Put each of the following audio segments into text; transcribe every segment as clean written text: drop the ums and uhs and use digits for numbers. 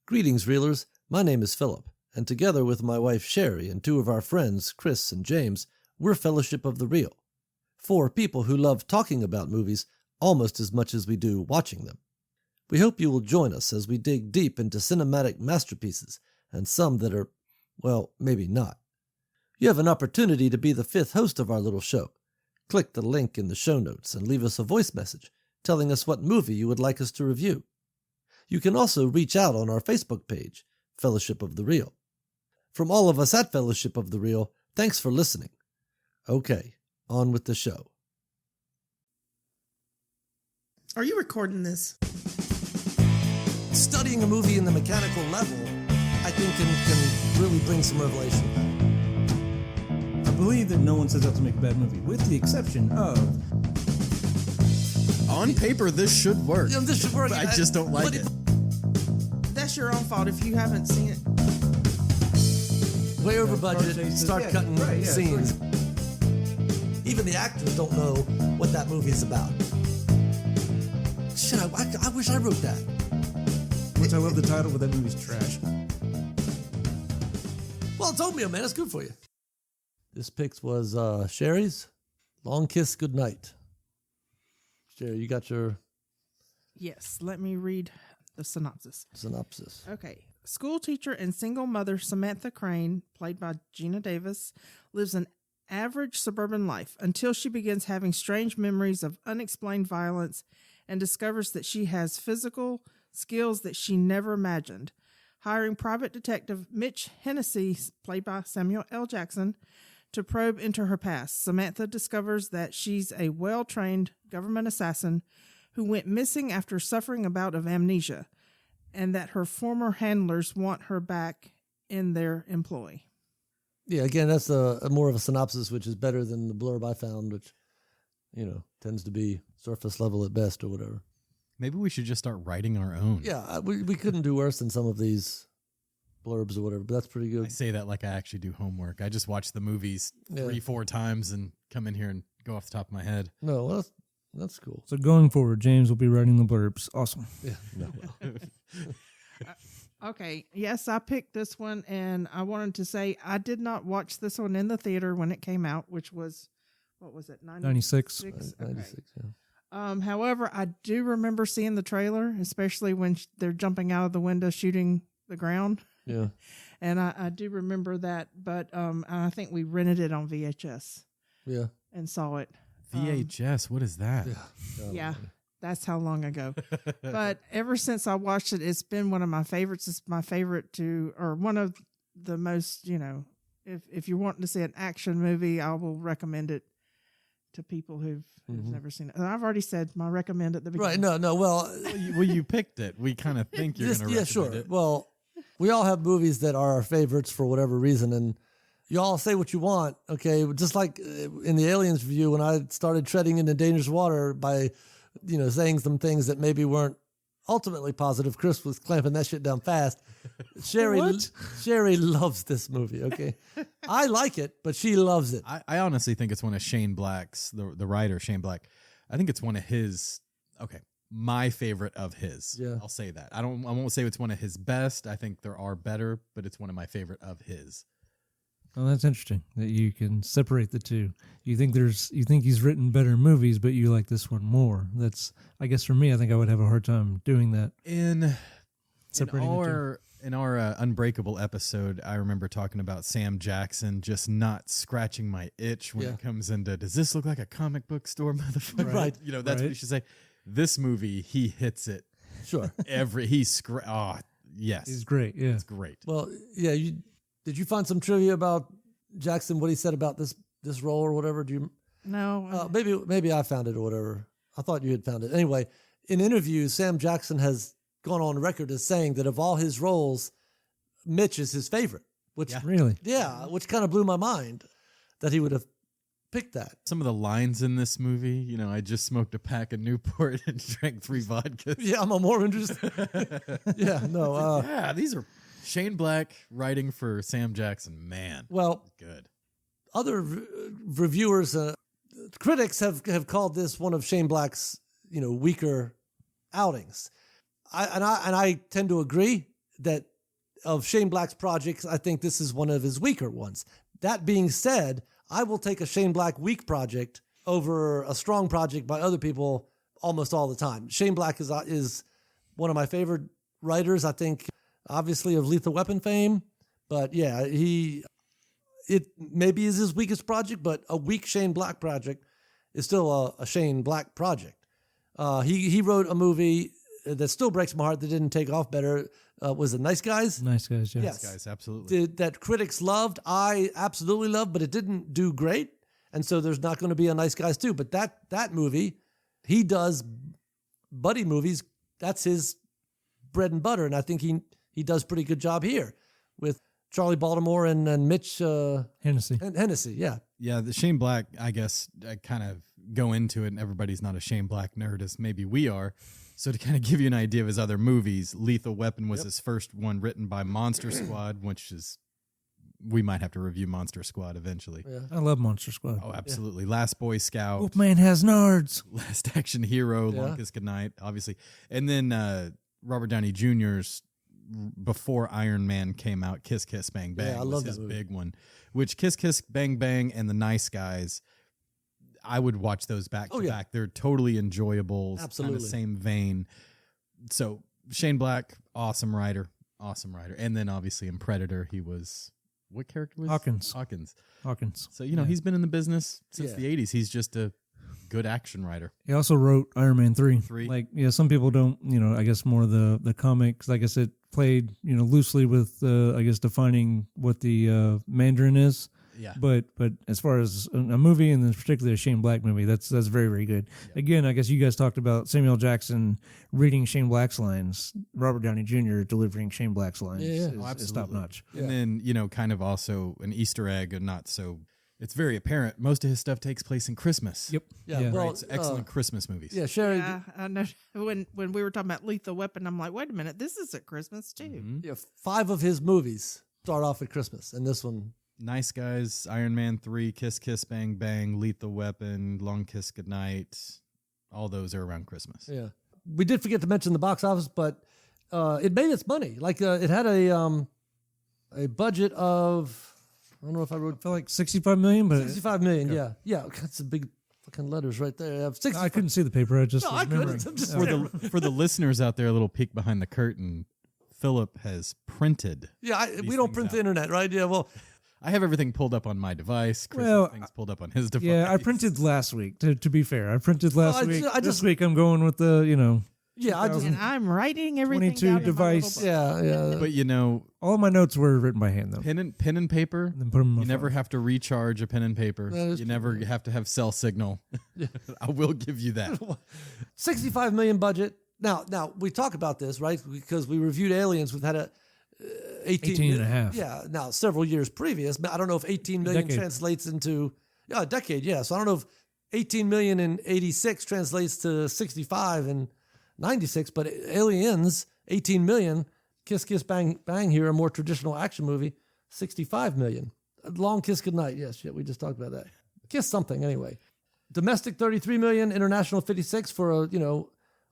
Greetings, Reelers. My name is Philip, and together with my wife Sherry and two of our friends, Chris and James, we're Fellowship of the Reel. 4 people who love talking about movies almost as much as we do watching them. We hope you will join us as we dig deep into cinematic masterpieces, and some that are, well, maybe not. You have an opportunity to be the 5th host of our little show. Click the link in the show notes and leave us a voice message telling us what movie you would like us to review. You can also reach out on our Facebook page, Fellowship of the Reel. From all of us at Fellowship of the Reel, thanks for listening. Okay, on with the show. Are you recording this? Studying a movie in the mechanical level, I think, can really bring some revelation. I believe that no one sets out to make a bad movie, with the exception of... On paper, this should work. Yeah, this should work. But I just don't like it. That's your own fault if you haven't seen it. Way over budget, start cutting scenes. Even the actors don't know what that movie is about. Shit, I wish I wrote that. Which I love the title, but that movie's trash. Well, it's oatmeal, man. It's good for you. This pick was Sherry's Long Kiss Goodnight. Sherry, you got your... Yes, let me read the synopsis. Okay. School teacher and single mother Samantha Crane, played by Gina Davis, lives an average suburban life until she begins having strange memories of unexplained violence and discovers that she has physical skills that she never imagined. Hiring private detective Mitch Hennessy, played by Samuel L. Jackson, to probe into her past, Samantha discovers that she's a well-trained government assassin who went missing after suffering a bout of amnesia, and that her former handlers want her back in their employ. Yeah, again, that's a more of a synopsis, which is better than the blurb I found, which, tends to be surface level at best or whatever. Maybe we should just start writing our own. Yeah, we couldn't do worse than some of these blurbs or whatever, but that's pretty good. I say that like I actually do homework. I just watch the movies 3-4 times and come in here and go off the top of my head. No, well, that's cool. So going forward, James will be writing the blurbs. Awesome. Yeah, no. Okay, yes, I picked this one, and I wanted to say I did not watch this one in the theater when it came out, which was, what was it, 96? 96, okay. yeah. However, I do remember seeing the trailer, especially when they're jumping out of the window shooting the ground. Yeah. And I do remember that, but I think we rented it on VHS. Yeah. And saw it. VHS, what is that? Yeah, that's how long ago. But ever since I watched it, it's been one of my favorites. It's my favorite or one of the most, if you're wanting to see an action movie, I will recommend it to people who've never seen it. I've already said my recommend at the beginning. Right, no, well... you picked it. We kind of think you're going to recommend sure. it. Well, we all have movies that are our favorites for whatever reason, and you all say what you want, okay? Just like in the Aliens review, when I started treading into dangerous water by, saying some things that maybe weren't ultimately positive, Chris was clamping that shit down fast. Sherry loves this movie, okay? I like it, but she loves it. I honestly think it's one of Shane Black's, the writer, Shane Black. I think it's one of his, my favorite of his. Yeah. I'll say that. I won't say it's one of his best. I think there are better, but it's one of my favorite of his. Well, that's interesting that you can separate the two. You think he's written better movies, but you like this one more. That's, I guess for me, I think I would have a hard time doing that. In our Unbreakable episode, I remember talking about Sam Jackson just not scratching my itch when it comes into, does this look like a comic book store, motherfucker? Right. That's what you should say. This movie, he hits it. Sure. Yes. He's great, yeah. It's great. Well, yeah, did you find some trivia about Jackson, what he said about this role or whatever? Do you? No. Maybe I found it or whatever. I thought you had found it. Anyway, in interviews, Sam Jackson has gone on record as saying that of all his roles, Mitch is his favorite. Which really? Yeah, which kind of blew my mind that he would have picked that. Some of the lines in this movie, I just smoked a pack of Newport and drank 3 vodkas. Yeah, I'm more interested. These are Shane Black writing for Sam Jackson. Man, well, good. Other reviewers, critics have called this one of Shane Black's, weaker outings. I tend to agree. that of Shane Black's projects, I think this is one of his weaker ones. That being said, I will take a Shane Black weak project over a strong project by other people almost all the time. Shane Black is one of my favorite writers, I think, obviously of Lethal Weapon fame. But yeah, it maybe is his weakest project, but a weak Shane Black project is still a Shane Black project. He wrote a movie that still breaks my heart that didn't take off better. Was it Nice Guys? Nice Guys, yeah. Yes. Nice Guys, absolutely. That critics loved. I absolutely loved, but it didn't do great. And so there's not going to be a Nice Guys 2. But that movie, he does buddy movies. That's his bread and butter. And I think he does a pretty good job here with Charlie Baltimore and Mitch Hennessy. Hennessy, yeah. Yeah, the Shane Black, I guess, I kind of go into it, and everybody's not a Shane Black nerd as maybe we are. So to kind of give you an idea of his other movies, Lethal Weapon was his first one written by Monster Squad, which is, we might have to review Monster Squad eventually. Yeah. I love Monster Squad. Oh, absolutely. Yeah. Last Boy Scout. Wolfman has nards. Last Action Hero, Long Kiss Goodnight, obviously. And then Robert Downey Jr.'s, before Iron Man came out, Kiss Kiss Bang Bang was his big one, which Kiss Kiss Bang Bang and The Nice Guys, I would watch those back to back. They're totally enjoyable. Absolutely. Kind of same vein. So Shane Black, awesome writer. And then obviously in Predator, he was, what character was Hawkins. So, he's been in the business since the 80s. He's just a good action writer. He also wrote Iron Man 3. Like, some people don't, I guess more the comics, I guess it played, loosely with, I guess, defining what the Mandarin is. Yeah. But as far as a movie, and particularly a Shane Black movie, that's very, very good. Yep. Again, I guess you guys talked about Samuel Jackson reading Shane Black's lines, Robert Downey Jr. delivering Shane Black's lines. Is top notch. And then, kind of also an Easter egg, and not so. It's very apparent. Most of his stuff takes place in Christmas. Yep. Yeah. Well, it's excellent Christmas movies. Yeah, Sherry. Yeah, I know. When we were talking about Lethal Weapon, I'm like, wait a minute, this is at Christmas too. Mm-hmm. Yeah, 5 of his movies start off at Christmas, and this one. Nice Guys, Iron Man 3, Kiss Kiss Bang Bang, Lethal Weapon, Long Kiss Goodnight. All those are around Christmas. Yeah. We did forget to mention the box office, but it made its money. Like it had a budget of, I don't know if I wrote, I feel like $65 million, but $65 million. Yeah. That's a big fucking letters right there. I couldn't see the paper. I just I couldn't. For the listeners out there, a little peek behind the curtain. Philip has printed. Yeah, we don't print the internet, right? Yeah, well, I have everything pulled up on my device. Chris has things pulled up on his device. Yeah, I printed last week. To be fair, I printed last week. This week I'm going with the Yeah, and I'm writing everything 22 down device. Yeah. But all my notes were written by hand though. Pen and paper. And then put them in my you never phone. have to recharge a pen and paper. You never have to have cell signal. I will give you that. $65 million budget. Now we talk about this, right? Because we reviewed Aliens. We've had a 18 and a half. Yeah. Now several years previous, but I don't know if 18 million translates into a decade. Yeah. So I don't know if 18 million in 86 translates to 65 and 96, but Aliens, 18 million, Kiss Kiss Bang Bang here, a more traditional action movie, 65 million. Long Kiss Goodnight, yes, we just talked about that. Kiss something, anyway. Domestic, 33 million, international, 56 for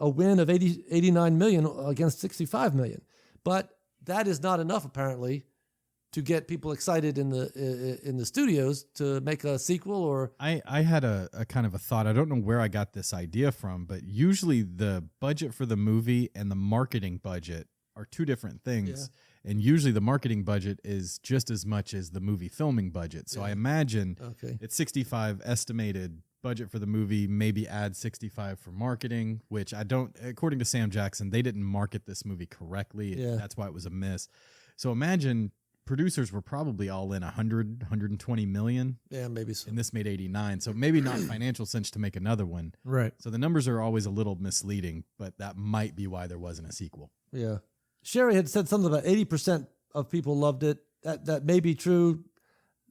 a win of 89 million against 65 million. But that is not enough, apparently, to get people excited in the studios to make a sequel. Or I had a kind of a thought. I don't know where I got this idea from, but usually the budget for the movie and the marketing budget are two different things. Yeah. And usually the marketing budget is just as much as the movie filming budget. So I imagine it's 65 estimated budget for the movie, maybe add 65 for marketing, which according to Sam Jackson, they didn't market this movie correctly. Yeah. That's why it was a miss. So imagine producers were probably all in 120 million. Yeah, maybe so. And this made 89. So maybe not financial sense to make another one. Right. So the numbers are always a little misleading, but that might be why there wasn't a sequel. Yeah. Sherry had said something about 80% of people loved it. That may be true.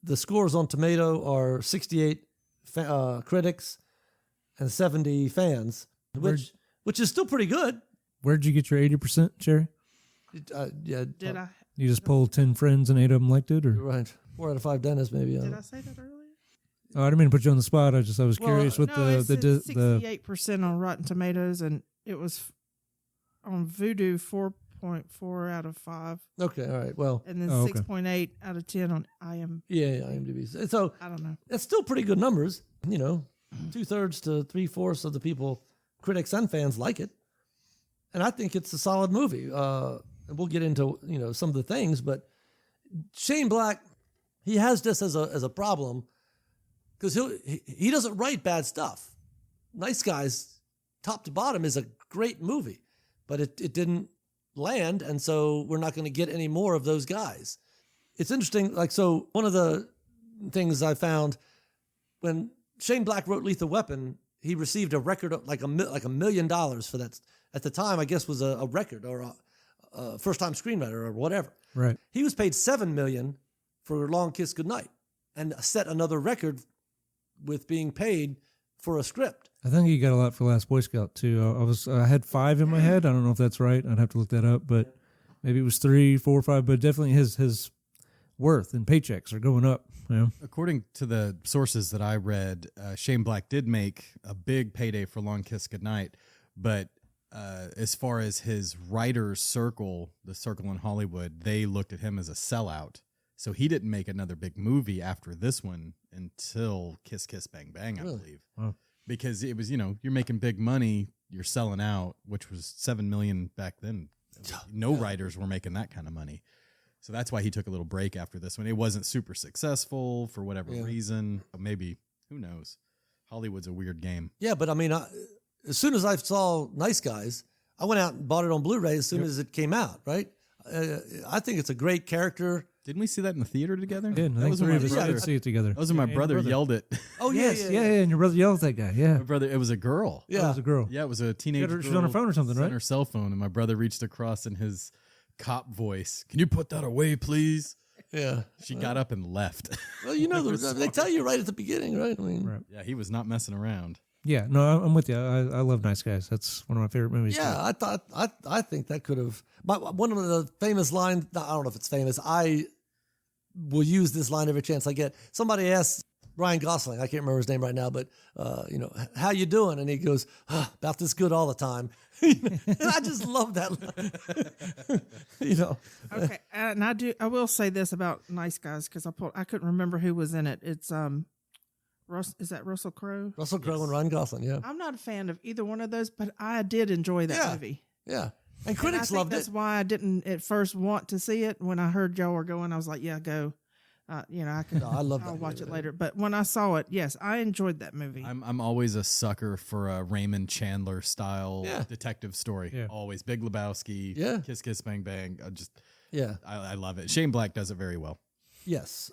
The scores on Tomato are 68 critics and 70 fans, which is still pretty good. Where'd you get your 80%, Sherry? Did I? You just polled 10 friends and 8 of them liked it, or right? 4 out of 5 dentists, maybe. Did I say that earlier? Oh, I didn't mean to put you on the spot. I was curious what the 68% on Rotten Tomatoes, and it was on Vudu 4.4 out of 5. Okay, all right. Well, and then 6.8 out of 10 on IMDb. So I don't know. That's still pretty good numbers. 2/3 to 3/4 of the people, critics and fans, like it, and I think it's a solid movie. And we'll get into some of the things, but Shane Black, he has this as a problem because he doesn't write bad stuff. Nice Guys, top to bottom, is a great movie, but it didn't land, and so we're not going to get any more of those guys. It's interesting. So one of the things I found when Shane Black wrote Lethal Weapon, he received a record of like $1 million for that. At the time, I guess was a record or a first-time screenwriter or whatever. Right. He was paid $7 million for Long Kiss Goodnight and set another record with being paid for a script. I think he got a lot for Last Boy Scout too. I had 5 in my head. I don't know if that's right. I'd have to look that up, but maybe it was 3, 4, 5. But definitely his worth and paychecks are going up. According to the sources that I read, Shane Black did make a big payday for Long Kiss Goodnight, but as far as his writer's circle, the circle in Hollywood, they looked at him as a sellout. So he didn't make another big movie after this one until Kiss Kiss Bang Bang, I believe. Wow. Because it was, you're making big money, you're selling out, which was $7 million back then. No writers were making that kind of money. So that's why he took a little break after this one. It wasn't super successful for whatever reason. But maybe, who knows? Hollywood's a weird game. Yeah, but I mean, as soon as I saw Nice Guys, I went out and bought it on Blu-ray as soon as it came out, right? I think it's a great character. Didn't we see that in the theater together? Yeah, that was when we did see it together. That was when my brother yelled it. Oh, yes, yeah, and your brother yelled at that guy, yeah. My brother, it was a girl. Yeah. It was a girl. Yeah, it was a teenage girl. She was on her phone or something, right? On her cell phone, and my brother reached across in his cop voice. Can you put that away, please? Yeah. She got up and left. Well, they tell you right at the beginning, right? I mean, right. Yeah, he was not messing around. Yeah, no, I'm with you. I love Nice Guys. That's one of my favorite movies. Yeah, I think that could have. But one of the famous lines, I don't know if it's famous. I will use this line every chance I get. Somebody asked Ryan Gosling, I can't remember his name right now, but how you doing? And he goes, about this good all the time. And I just love that line. Okay, and I will say this about Nice Guys because I couldn't remember who was in it. It's is that Russell Crowe? Russell Crowe and Ryan Gosling, yeah. I'm not a fan of either one of those, but I did enjoy that movie. Yeah. And critics loved it. That's why I didn't at first want to see it. When I heard y'all were going, I was like, yeah, go. I can. No, I love that I'll watch movie. it later. But when I saw it, yes, I enjoyed that movie. I'm always a sucker for a Raymond Chandler style detective story. Yeah. Always Big Lebowski. Yeah. Kiss Kiss Bang Bang. Yeah. I love it. Shane Black does it very well. Yes.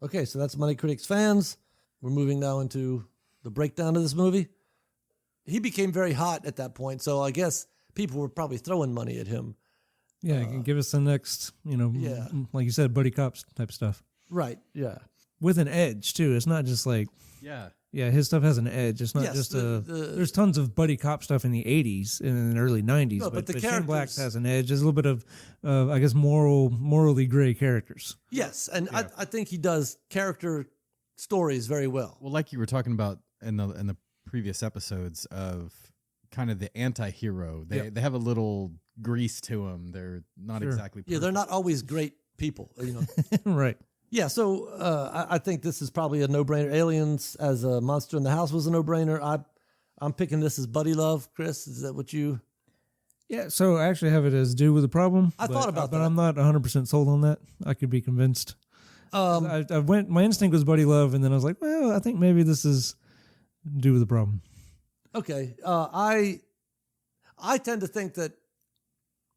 Okay, so that's Money Critics Fans. We're moving now into the breakdown of this movie. He became very hot at that point, so I guess people were probably throwing money at him. Yeah, give us the next, like you said, buddy cops type stuff. Right, yeah. With an edge, too. It's not just like... Yeah, his stuff has an edge. It's not just there's tons of buddy cop stuff in the 80s and in the early 90s, no, but Shane Black has an edge. There's a little bit of, I guess, morally gray characters. Yes, and I think he does character stories very well. Well, like you were talking about in the previous episodes of kind of the anti-hero. They have a little grease to them. They're not exactly perfect. Yeah, they're not always great people. Right. Yeah, so I think this is probably a no-brainer. Aliens as a monster in the house was a no-brainer. I'm picking this as buddy love. Chris, is that what you... Yeah, so I actually have it as do with a problem. I thought about that. But I'm not 100% sold on that. I could be convinced. My instinct was buddy love, and then I was like, well, I think maybe this is do with a problem. Okay. I tend to think that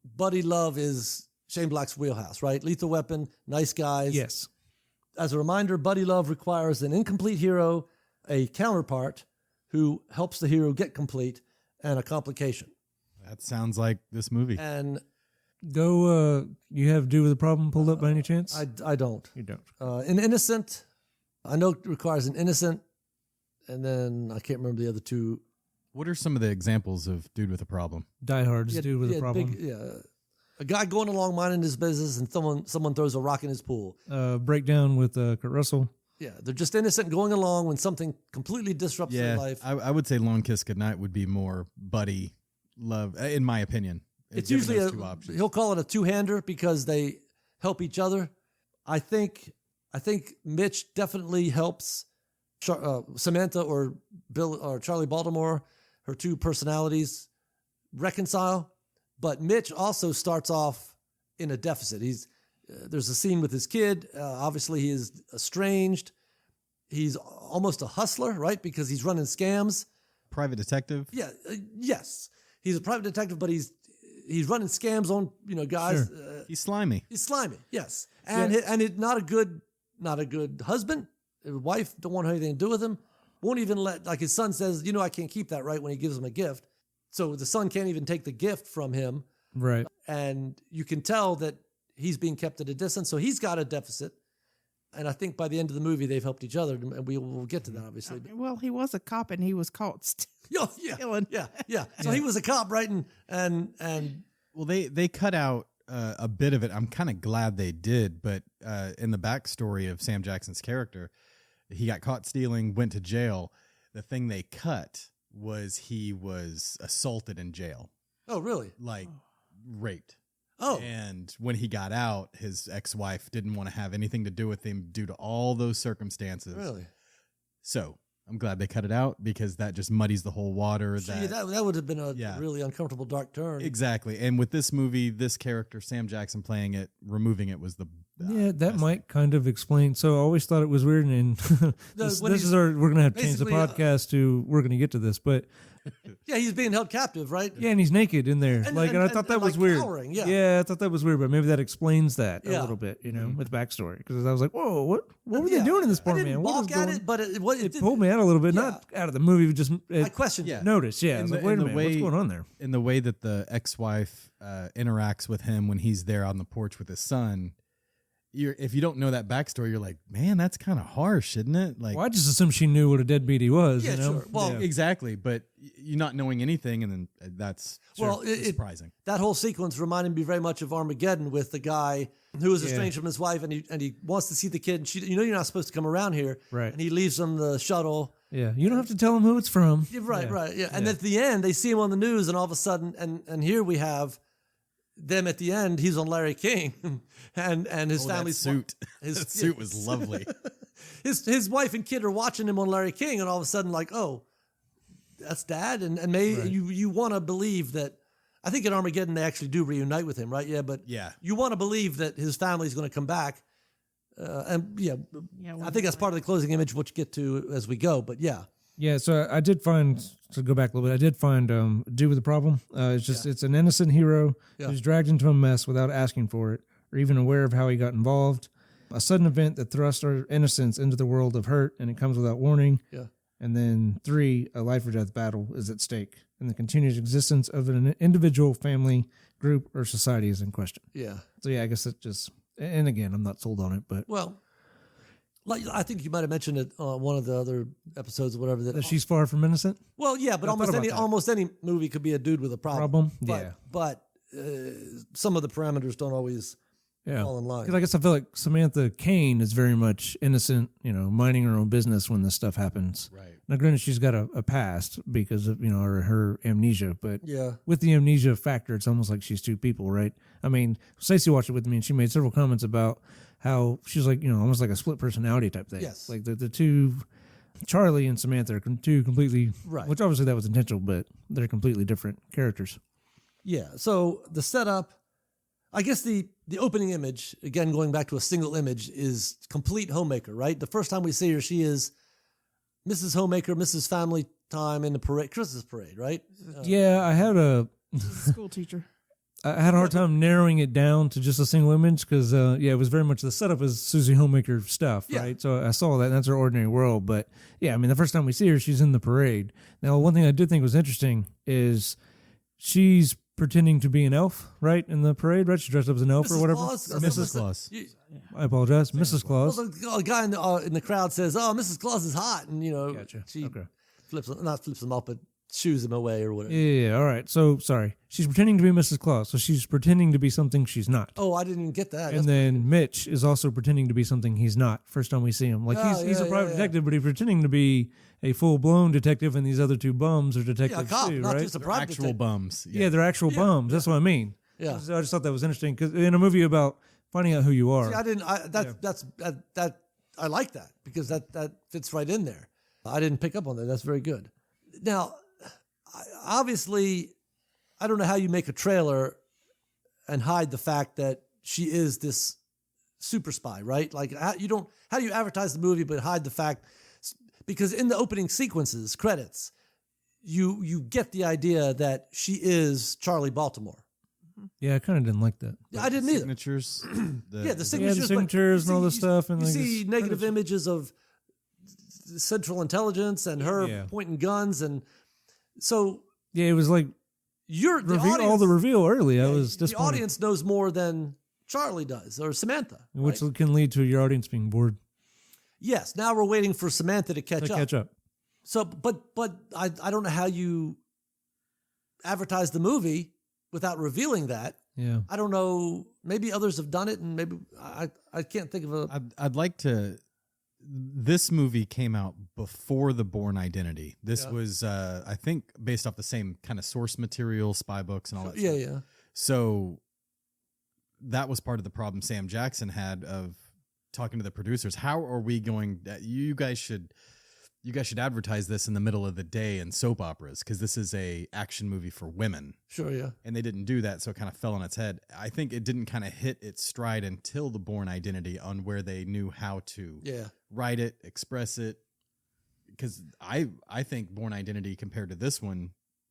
buddy love is Shane Black's wheelhouse, right? Lethal Weapon, Nice Guys. Yes. As a reminder, buddy love requires an incomplete hero, a counterpart who helps the hero get complete, and a complication. That sounds like this movie. And you have do with a problem pulled up by any chance? I don't. You don't. An innocent, I know it requires an innocent, and then I can't remember the other two. What are some of the examples of dude with a problem? Die Hard's dude with a problem. A guy going along minding his business and someone throws a rock in his pool. Breakdown with Kurt Russell. Yeah, they're just innocent going along when something completely disrupts their life. I would say Long Kiss Goodnight would be more buddy love, in my opinion. It's usually he'll call it a two-hander because they help each other. I think Mitch definitely helps Samantha or Bill or Charlie Baltimore, her two personalities, reconcile. But Mitch also starts off in a deficit. There's a scene with his kid. Obviously, he is estranged. He's almost a hustler, right? Because he's running scams. Private detective. Yeah. Yes, he's a private detective, but he's running scams on guys. Sure. He's slimy. He's slimy. Yes, and not a good husband. His wife don't want anything to do with him. Won't even let, like his son says, I can't keep that, right, when he gives him a gift. So the son can't even take the gift from him. Right. And you can tell that he's being kept at a distance. So he's got a deficit. And I think by the end of the movie, they've helped each other. And we'll get to that, obviously. Well, he was a cop and he was caught stealing. Yeah. So he was a cop, right? And well, they cut out a bit of it. I'm kind of glad they did. But in the backstory of Sam Jackson's character, he got caught stealing, went to jail. The thing they cut was he was assaulted in jail. Oh, really? Like raped. Oh. And when he got out, his ex-wife didn't want to have anything to do with him due to all those circumstances. Really? So I'm glad they cut it out because that just muddies the whole water. That would have been a really uncomfortable dark turn. Exactly. And with this movie, this character, Sam Jackson playing it, removing it was the that might kind of explain. So I always thought it was weird. And we're going to have to change the podcast we're going to get to this, but yeah, he's being held captive, right? Yeah, and he's naked in there. And I thought that was weird. Cowering, I thought that was weird, but maybe that explains that a little bit, with backstory. Because I was like, whoa, what were they doing in this part, man? Balk at it, but it pulled me out a little bit, not out of the movie. Just I questioned. Noticed. Yeah, I was like, wait a minute, what's going on there? In the way that the ex-wife interacts with him when he's there on the porch with his son. If you don't know that backstory, you're like, man, that's kind of harsh, isn't it? Like, well, I just assumed she knew what a deadbeat he was. Yeah, sure. Well, exactly, but you not knowing anything, and then that's surprising. That whole sequence reminded me very much of Armageddon with the guy who was estranged from his wife, and he wants to see the kid, and she, you're not supposed to come around here, right? And he leaves him the shuttle. Yeah, you don't have to tell him who it's from. Yeah, right. Yeah, and at the end, they see him on the news, and all of a sudden, and here we have them at the end. He's on Larry King, and his family's suit. His suit was lovely. His wife and kid are watching him on Larry King, and all of a sudden, like, oh, that's Dad, and maybe you want to believe that. I think in Armageddon they actually do reunite with him, right? Yeah, but you want to believe that his family's going to come back, I think that's part of the closing image, which we'll get to as we go. But yeah. So I did find, to go back a little bit, I did find Dude with a Problem. It's an innocent hero who's dragged into a mess without asking for it or even aware of how he got involved. A sudden event that thrusts our innocence into the world of hurt, and it comes without warning. Yeah. And then 3, a life or death battle is at stake, and the continued existence of an individual, family, group, or society is in question. Yeah. So I guess it just, and again, I'm not sold on it, but like I think you might have mentioned it on one of the other episodes or whatever that she's far from innocent. Well, yeah, but almost any movie could be a dude with a problem. But some of the parameters don't always fall in line. Because I guess I feel like Samantha Cain is very much innocent, minding her own business when this stuff happens. Right. Now, granted, she's got a past because of her amnesia, but with the amnesia factor, it's almost like she's two people, right? I mean, Stacey watched it with me, and she made several comments about how she's like, almost like a split personality type thing. Yes. Like the two, Charlie and Samantha are two completely, which obviously that was intentional, but they're completely different characters. Yeah. So the setup, I guess the opening image, again, going back to a single image, is complete homemaker, right? The first time we see her, she is Mrs. Homemaker, Mrs. Family Time in the parade, Christmas parade, right? I had a school teacher. I had a hard time narrowing it down to just a single image because, it was very much the setup is Susie Homemaker stuff, right? So I saw that, and that's her ordinary world. But, the first time we see her, she's in the parade. Now, one thing I did think was interesting is she's pretending to be an elf, right, in the parade, right? She dressed up as an elf or whatever. Mrs. Claus. I apologize. Mrs. Claus. Well, the guy in the crowd says, oh, Mrs. Claus is hot. And, she flips them off, but shoos him away or whatever. Yeah, all right. So, sorry. She's pretending to be Mrs. Claus, so she's pretending to be something she's not. Oh, I didn't even get that. And then Mitch is also pretending to be something he's not. First time we see him. Like, he's a private detective, but he's pretending to be a full-blown detective, and these other two bums are detectives a cop, too, not right? just a private Actual detective. bums. Yeah, they're actual bums. That's what I mean. Yeah. I just thought that was interesting, because in a movie about finding out who you are. See, I like that, because that fits right in there. I didn't pick up on that. That's very good. Now, obviously, I don't know how you make a trailer and hide the fact that she is this super spy, right? Like, how do you advertise the movie but hide the fact? Because in the opening sequences, credits, you get the idea that she is Charlie Baltimore. Yeah, I kind of didn't like that. I didn't either. Signatures. The signatures and all this stuff. And you like see negative images of Central Intelligence and her pointing guns, and so it was like all the reveal early. I was disappointed. The audience knows more than Charlie does or Samantha, which can lead to your audience being bored. Yes, now we're waiting for Samantha to catch up. So, but I don't know how you advertise the movie without revealing that. Yeah, I don't know. Maybe others have done it, and maybe I can't think of a. I'd like to. This movie came out before The Bourne Identity. This was, I think, based off the same kind of source material, spy books, and all that. Yeah. So that was part of the problem Sam Jackson had of talking to the producers. How are we going? You guys should advertise this in the middle of the day in soap operas, because this is a action movie for women. Sure, yeah. And they didn't do that, so it kind of fell on its head. I think it didn't kind of hit its stride until The Bourne Identity, on where they knew how to write it, express it. Because I think Bourne Identity compared to this one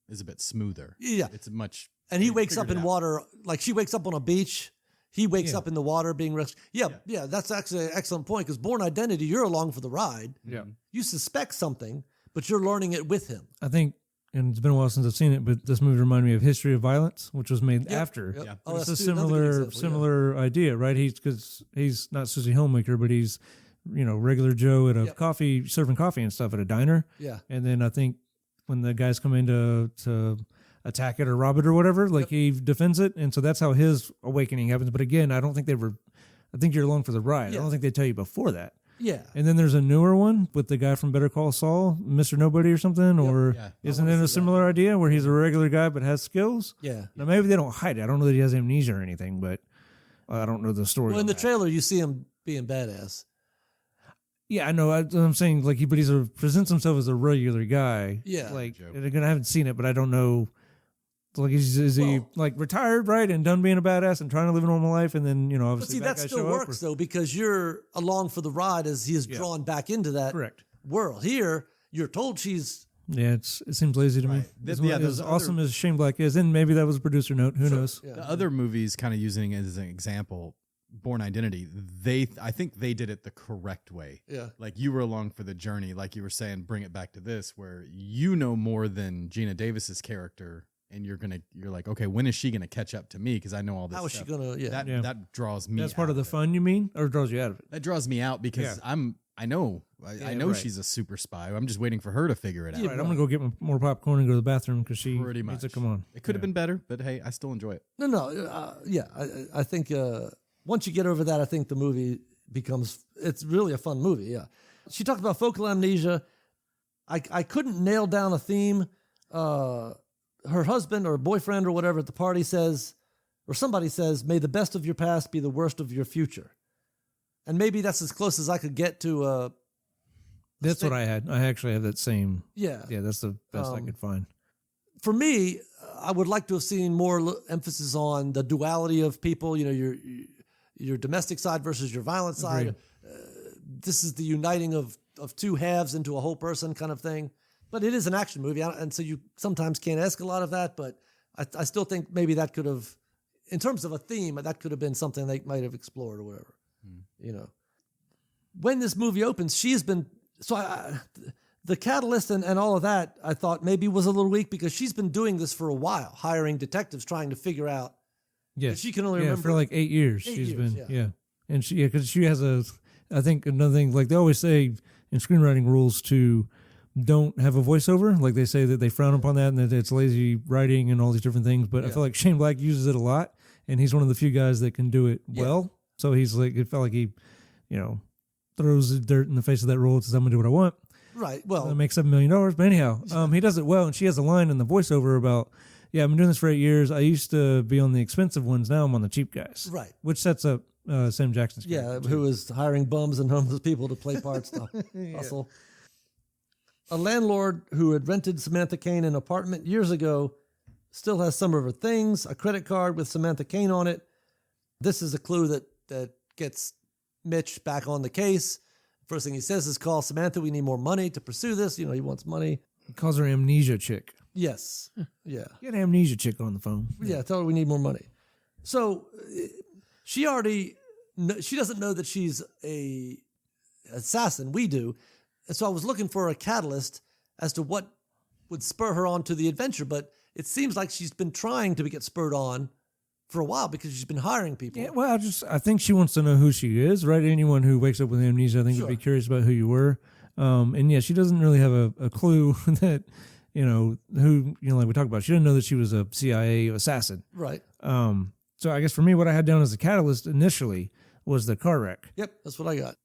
is a bit smoother. Yeah, it's much. And he wakes up in water, like she wakes up on a beach. He wakes up in the water being rescued. Yeah, that's actually an excellent point, because Bourne Identity, you're along for the ride. Yeah. You suspect something, but you're learning it with him. I think, and it's been a while since I've seen it, but this movie reminded me of History of Violence, which was made after. Yep. Yeah. Oh, it's a similar idea, right? Because he's not Susie Homemaker, but he's, regular Joe at a serving coffee and stuff at a diner. Yeah. And then I think when the guys come in to attack it or rob it or whatever, he defends it, and so that's how his awakening happens. But again, I don't think I think you're along for the ride. I don't think they tell you before that. Yeah. And then there's a newer one with the guy from Better Call Saul, Mr. Nobody or something, or isn't it a similar idea where he's a regular guy but has skills? Yeah. Now maybe they don't hide it. I don't know that he has amnesia or anything, but I don't know the story. Well, in the trailer, you see him being badass. Yeah, I know. I'm saying he presents himself as a regular guy. Yeah. And again, I haven't seen it, but I don't know. Is he retired, right, and done being a badass and trying to live a normal life, and then obviously that still works though, because you're along for the ride as he is drawn back into that world. Here, you're told she's. Yeah, it seems lazy to me. As awesome as Shane Black is, and maybe that was a producer note. Who knows? Yeah. The other movies, kind of using it as an example, Bourne Identity, I think they did it the correct way. Yeah. Like, you were along for the journey, like you were saying, bring it back to this, where more than Gina Davis's character. And you're like, okay, when is she gonna catch up to me? Because I know all this. How is stuff. she gonna? Yeah, that draws me. That's part of the fun, you mean, or draws you out of it? That draws me out because I know she's a super spy. I'm just waiting for her to figure it out. Yeah, right. I'm gonna go get more popcorn and go to the bathroom because she pretty much needs to come on. It could have been better, but hey, I still enjoy it. I think once you get over that, I think the movie it's really a fun movie. Yeah, she talked about focal amnesia. I couldn't nail down a theme. Her husband or boyfriend or whatever at the party says, or somebody says, "May the best of your past be the worst of your future." And maybe that's as close as I could get to. That's what I had. I actually have that same. Yeah. Yeah, that's the best I could find. For me, I would like to have seen more emphasis on the duality of people. Your domestic side versus your violent side. This is the uniting of two halves into a whole person kind of thing. But it is an action movie, and so you sometimes can't ask a lot of that. But I still think maybe that could have, in terms of a theme, that could have been something they might have explored or whatever. When this movie opens, she has been the catalyst and all of that. I thought maybe was a little weak because she's been doing this for a while, hiring detectives, trying to figure out. Yes, she can only remember for like 8 years. She's been and because she has I think another thing, like they always say in screenwriting rules, to don't have a voiceover. Like they say that they frown upon that and that it's lazy writing and all these different things. But I feel like Shane Black uses it a lot, and he's one of the few guys that can do it well. So he's like, it felt like he, throws dirt in the face of that role and says, I'm going to do what I want. Right. Well, make $7 million. But anyhow, he does it well. And she has a line in the voiceover about, I've been doing this for 8 years. I used to be on the expensive ones. Now I'm on the cheap guys. Right. Which sets up Sam Jackson's character. Who is hiring bums and homeless people to play parts to hustle. A landlord who had rented Samantha Cain an apartment years ago still has some of her things, a credit card with Samantha Cain on it. This is a clue that gets Mitch back on the case. First thing he says is, call Samantha. We need more money to pursue this. He wants money. He calls her amnesia chick. Yes. Yeah. Get amnesia chick on the phone. Yeah. Tell her we need more money. So she doesn't know that she's a assassin. We do. And so I was looking for a catalyst as to what would spur her on to the adventure. But it seems like she's been trying to get spurred on for a while because she's been hiring people. Yeah, well, I think she wants to know who she is, right? Anyone who wakes up with amnesia, I think would be curious about who you were. And she doesn't really have a clue that, who, like we talked about. She didn't know that she was a CIA assassin. Right. So I guess for me, what I had down as a catalyst initially was the car wreck. Yep, that's what I got.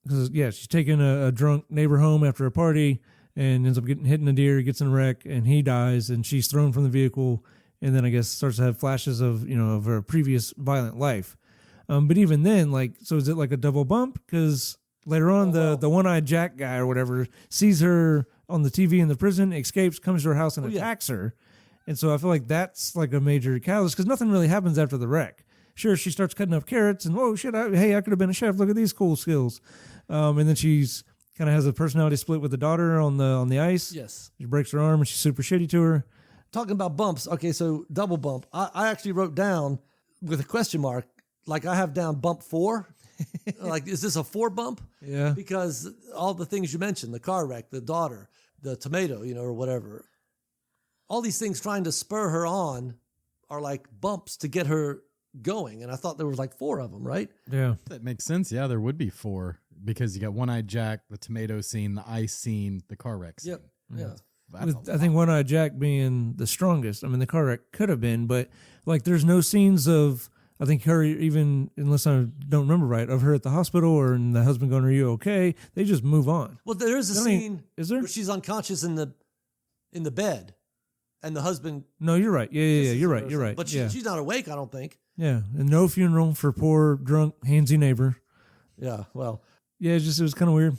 Because, she's taking a drunk neighbor home after a party and ends up hitting a deer, gets in a wreck, and he dies, and she's thrown from the vehicle. And then I guess starts to have flashes of, of her previous violent life. But even then, so is it like a double bump? Because later on, the one-eyed Jack guy or whatever sees her on the TV in the prison, escapes, comes to her house and attacks her. And so I feel like that's like a major catalyst because nothing really happens after the wreck. Sure, she starts cutting up carrots and, whoa, shit, I could have been a chef. Look at these cool skills. And then she's kind of has a personality split with the daughter on the ice. Yes. She breaks her arm and she's super shitty to her. Talking about bumps, okay, so double bump. I actually wrote down with a question mark, like I have down bump 4. Like, is this a 4 bump? Yeah. Because all the things you mentioned, the car wreck, the daughter, the tomato, or whatever, all these things trying to spur her on are like bumps to get her going. And I thought there was like 4 of them, right? Yeah. That makes sense. Yeah, there would be 4 because you got One-Eyed Jack, the tomato scene, the ice scene, the car wreck scene. Yep. Yeah. I think One-Eyed Jack being the strongest. I mean, the car wreck could have been, but there's no scenes of, I think her, even unless I don't remember right, of her at the hospital or and the husband going, are you okay? They just move on. Well, there is a scene is there? where she's unconscious in the bed and the husband. No, you're right. Yeah. You're right. But she's not awake, I don't think. Yeah. And no funeral for poor, drunk, handsy neighbor. Yeah. Well, yeah, it was kind of weird.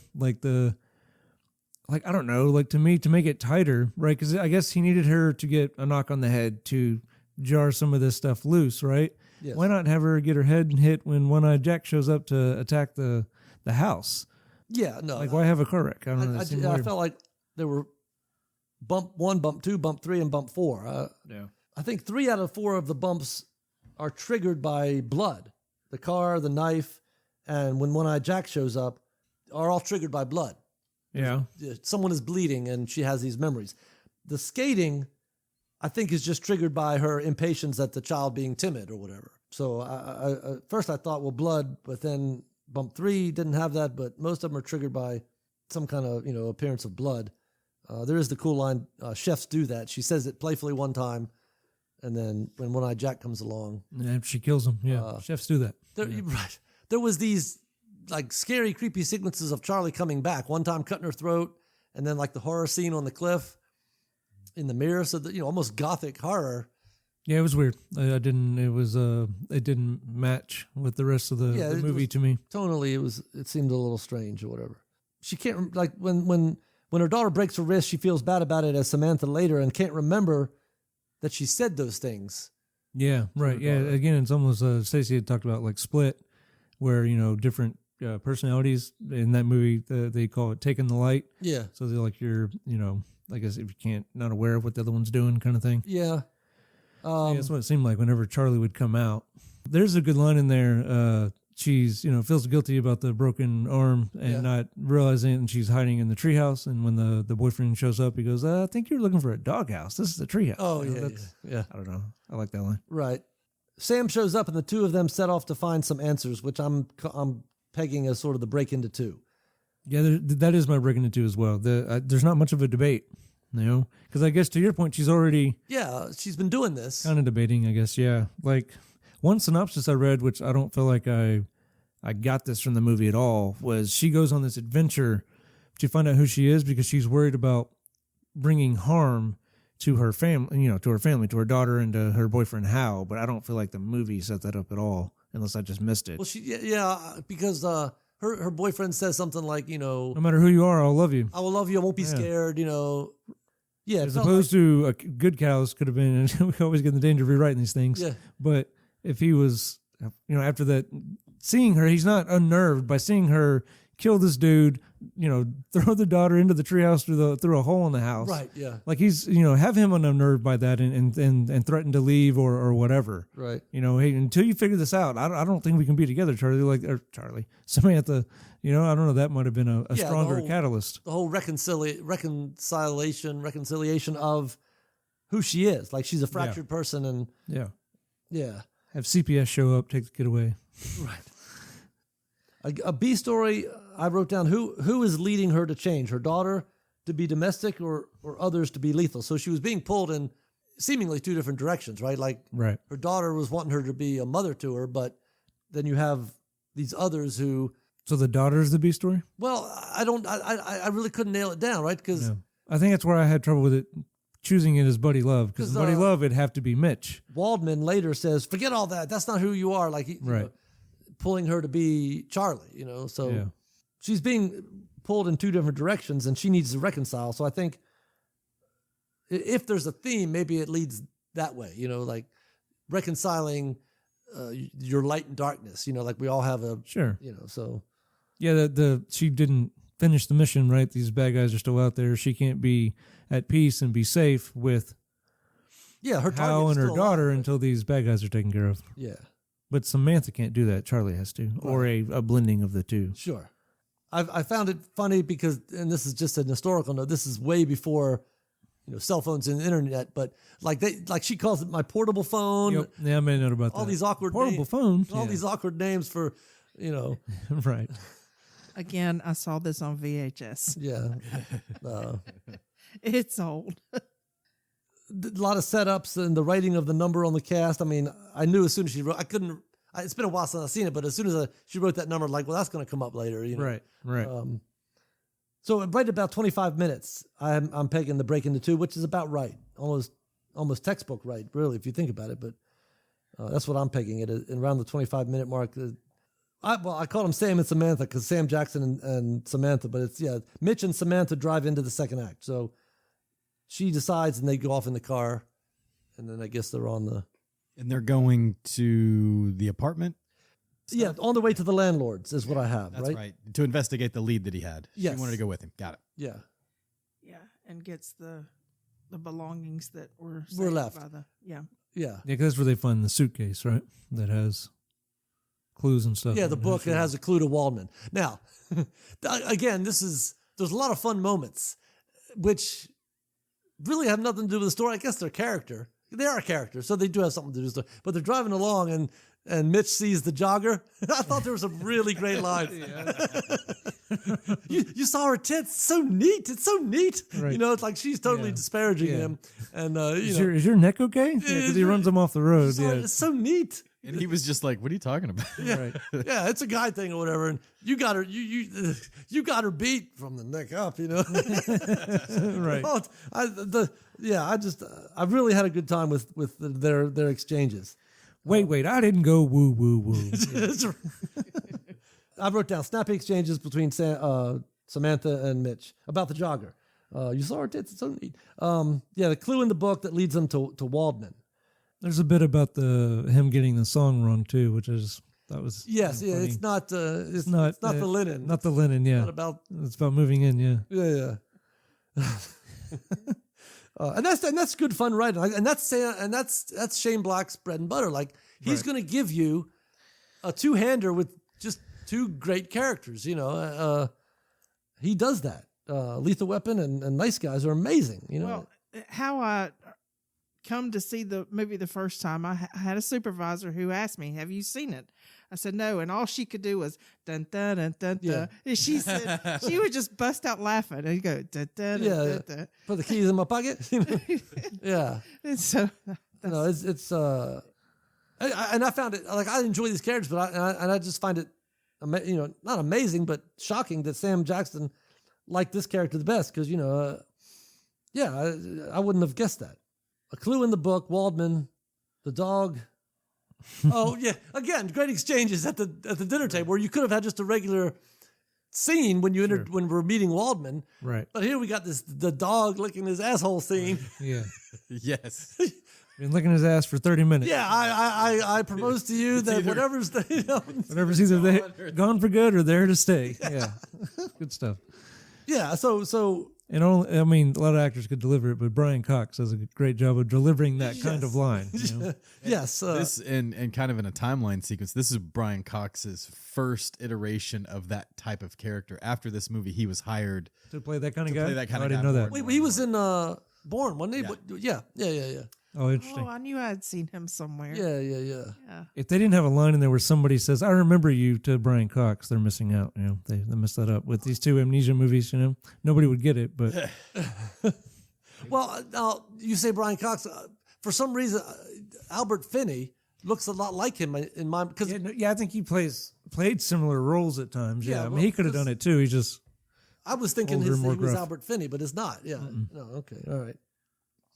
I don't know, to me, to make it tighter, right? Because I guess he needed her to get a knock on the head to jar some of this stuff loose, right? Yes. Why not have her get her head hit when One-Eyed Jack shows up to attack the house? Yeah, no. Why have a car wreck? I don't know. I felt like there were bump 1, bump 2, bump 3, and bump 4. Yeah. I think 3 out of 4 of the bumps are triggered by blood. The car, the knife, and when One-Eyed Jack shows up are all triggered by blood. Yeah. Someone is bleeding and she has these memories. The skating, I think, is just triggered by her impatience at the child being timid or whatever. So at first I thought, well, blood, but then bump 3 didn't have that, but most of them are triggered by some kind of, appearance of blood. There is the cool line, chefs do that. She says it playfully one time, and then when One-Eyed Jack comes along. And she kills him. Yeah, chefs do that. Right. There was these scary, creepy sequences of Charlie coming back. One time cutting her throat, and then the horror scene on the cliff in the mirror. So that almost gothic horror. Yeah, it was weird. It didn't match with the rest of the movie to me. Tonally, it seemed a little strange or whatever. She can't when her daughter breaks her wrist, she feels bad about it as Samantha later and can't remember that she said those things. Yeah, right. Yeah, again, it's almost Stacey had talked about Split, where different personalities in that movie, they call it taking the light. Yeah. So they're you're, I guess if you not aware of what the other one's doing kind of thing. Yeah. That's what it seemed like whenever Charlie would come out. There's a good line in there. She's, feels guilty about the broken arm and not realizing it, and she's hiding in the treehouse. And when the boyfriend shows up, he goes, I think you're looking for a doghouse. This is a treehouse. Oh, yeah. I don't know. I like that line. Right. Sam shows up, and the two of them set off to find some answers, which I'm pegging as sort of the break into 2. Yeah, that is my breaking it too as well. There's not much of a debate, because I guess to your point, she's already she's been doing this kind of debating. I guess like one synopsis I read, which I don't feel like I got this from the movie at all, was she goes on this adventure to find out who she is because she's worried about bringing harm to her family, to her daughter and to her boyfriend Hal. But I don't feel like the movie set that up at all, unless I just missed it. Well, because her boyfriend says something like, no matter who you are, I'll love you. I will love you. I won't be scared. Yeah, as opposed to good cows could have been. We always get in the danger of rewriting these things. Yeah, but if he was, after that, seeing her, he's not unnerved by seeing her kill this dude, throw the daughter into the treehouse through a hole in the house. Right, yeah. Like he's, have him unnerved by that and threaten to leave or whatever. Right. Hey, until you figure this out, I don't think we can be together, Samantha. I don't know, that might have been a stronger catalyst. The whole reconciliation of who she is. Like she's a fractured person and have CPS show up, take the kid away. Right. A B story I wrote down, who is leading her to change? Her daughter to be domestic or others to be lethal? So she was being pulled in seemingly two different directions, right? Like her daughter was wanting her to be a mother to her, but then you have these others who... So the daughter's the B story? Well, I really couldn't nail it down, right? Because I think that's where I had trouble with it, choosing it as Buddy Love, because Buddy Love, it'd have to be Mitch. Waldman later says, forget all that. That's not who you are. Like, pulling her to be Charlie, so she's being pulled in two different directions and she needs to reconcile. So I think if there's a theme, maybe it leads that way, like reconciling your light and darkness, like we all have so. Yeah, she didn't finish the mission, right? These bad guys are still out there. She can't be at peace and be safe with her Hal and her daughter until these bad guys are taken care of. Yeah. But Samantha can't do that. Charlie has to, or a blending of the two. Sure. I found it funny because, and this is just an historical note, this is way before, cell phones and the internet, but like she calls it my portable phone. Yep. Yeah, I made a note about all that. These awkward portable phones. All these awkward names for, Right. Again, I saw this on VHS. Yeah. It's old. A lot of setups and the writing of the number on the cast. I mean, I knew as soon as she wrote, it's been a while since I've seen it, but as soon as she wrote that number, like, well, that's going to come up later. Right. So right about 25 minutes, I'm pegging the break into two, which is about right. Almost textbook right, really, if you think about it. But that's what I'm pegging it at, around the 25-minute mark. I call them Sam and Samantha because Sam Jackson and Samantha, but it's, Mitch and Samantha drive into the second act. So she decides and they go off in the car, and then I guess they're on the... And they're going to the apartment? Stuff? Yeah, on the way to the landlord's is what I have, That's right? To investigate the lead that he had. Yes. She wanted to go with him. Got it. Yeah. Yeah, and gets the belongings that were left. by the... Yeah, because that's where they find the suitcase, right? That has clues and stuff. Yeah, the book that has a clue to Waldman. Now, again, there's a lot of fun moments, which really have nothing to do with the story. I guess they're character. They are a character, so they do have something to do with the story. But they're driving along, and Mitch sees the jogger. I thought there was a really great line. you saw her tits. So neat. It's so neat. Right. It's like she's totally disparaging him. And is your neck okay? Because he runs them off the road. It's so neat. And he was just like, "What are you talking about?" Yeah, yeah, it's a guy thing or whatever. And you got her, you got her beat from the neck up, Right. I really had a good time with their exchanges. Wait, I didn't go woo woo woo. I wrote down snappy exchanges between Samantha and Mitch about the jogger. You saw her tits. It's so neat. The clue in the book that leads them to Waldman. There's a bit about him getting the song wrong too, which is that was funny. It's not the linen. Not the linen, yeah. It's about moving in, yeah. And that's good fun writing, and that's Shane Black's bread and butter. Like he's going to give you a two-hander with just two great characters. He does that. Lethal Weapon and Nice Guys are amazing. Well, how I come to see the movie the first time, I had a supervisor who asked me, "Have you seen it?" I said, no. And all she could do was dun dun dun dun Yeah. dun. And she said she would just bust out laughing and go dun dun dun Yeah. dun dun. Put the keys in my pocket. Yeah. And so No, it's and I found it like I enjoy these characters, but I just find it, not amazing, but shocking that Sam Jackson liked this character the best because I wouldn't have guessed that. A clue in the book, Waldman, the dog. Oh yeah, again, great exchanges at the dinner table where you could have had just a regular scene when you entered when we're meeting Waldman, right? But here we got the dog licking his asshole scene. Yeah. Yes. Been licking his ass for 30 minutes. Yeah, I propose to you that whatever's whatever's either gone for good or there to stay. Yeah, good stuff. Yeah, so and only, I mean, a lot of actors could deliver it, but Brian Cox does a great job of delivering that kind of line. You know? Yes, this and kind of in a timeline sequence. This is Brian Cox's first iteration of that type of character. After this movie, he was hired to play that kind of guy. I didn't know that. Wait, he was in Born, wasn't he? Yeah. Oh, interesting. Oh, I knew I'd seen him somewhere. Yeah. If they didn't have a line in there where somebody says, "I remember you" to Brian Cox, they're missing out. You know, they messed that up with these two amnesia movies. You know, nobody would get it, but Well, now you say Brian Cox. For some reason, Albert Finney looks a lot like him in my because I think he played similar roles at times. Yeah, I mean, he could have done it too. He just I was thinking he was Albert Finney, but it's not. Yeah. No. Okay. All right.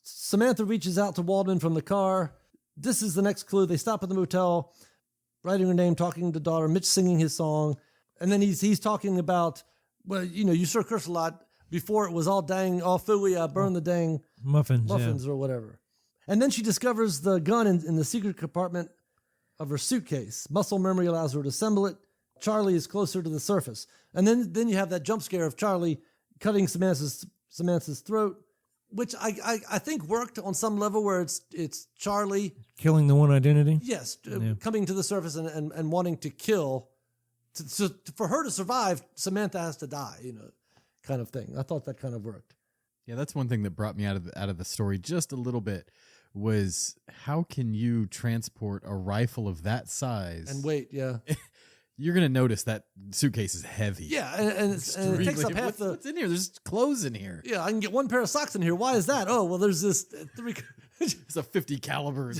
Samantha reaches out to Waldman from the car. This is the next clue. They stop at the motel, writing her name, talking to daughter, Mitch singing his song. And then he's talking about, well, you sure curse a lot. Before it was all phooey, I burned the dang muffins or whatever. And then she discovers the gun in the secret compartment of her suitcase. Muscle memory allows her to assemble it. Charlie is closer to the surface. And then you have that jump scare of Charlie cutting Samantha's throat, which I think worked on some level where it's Charlie killing the one identity. Yes, coming to the surface and wanting to kill. For her to survive, Samantha has to die, kind of thing. I thought that kind of worked. Yeah, that's one thing that brought me out of the story just a little bit was how can you transport a rifle of that size and weight? Yeah. You're going to notice that suitcase is heavy. Yeah, and it takes up half what's in here? There's clothes in here. Yeah, I can get one pair of socks in here. Why is that? Oh, well, there's this It's a 50 caliber.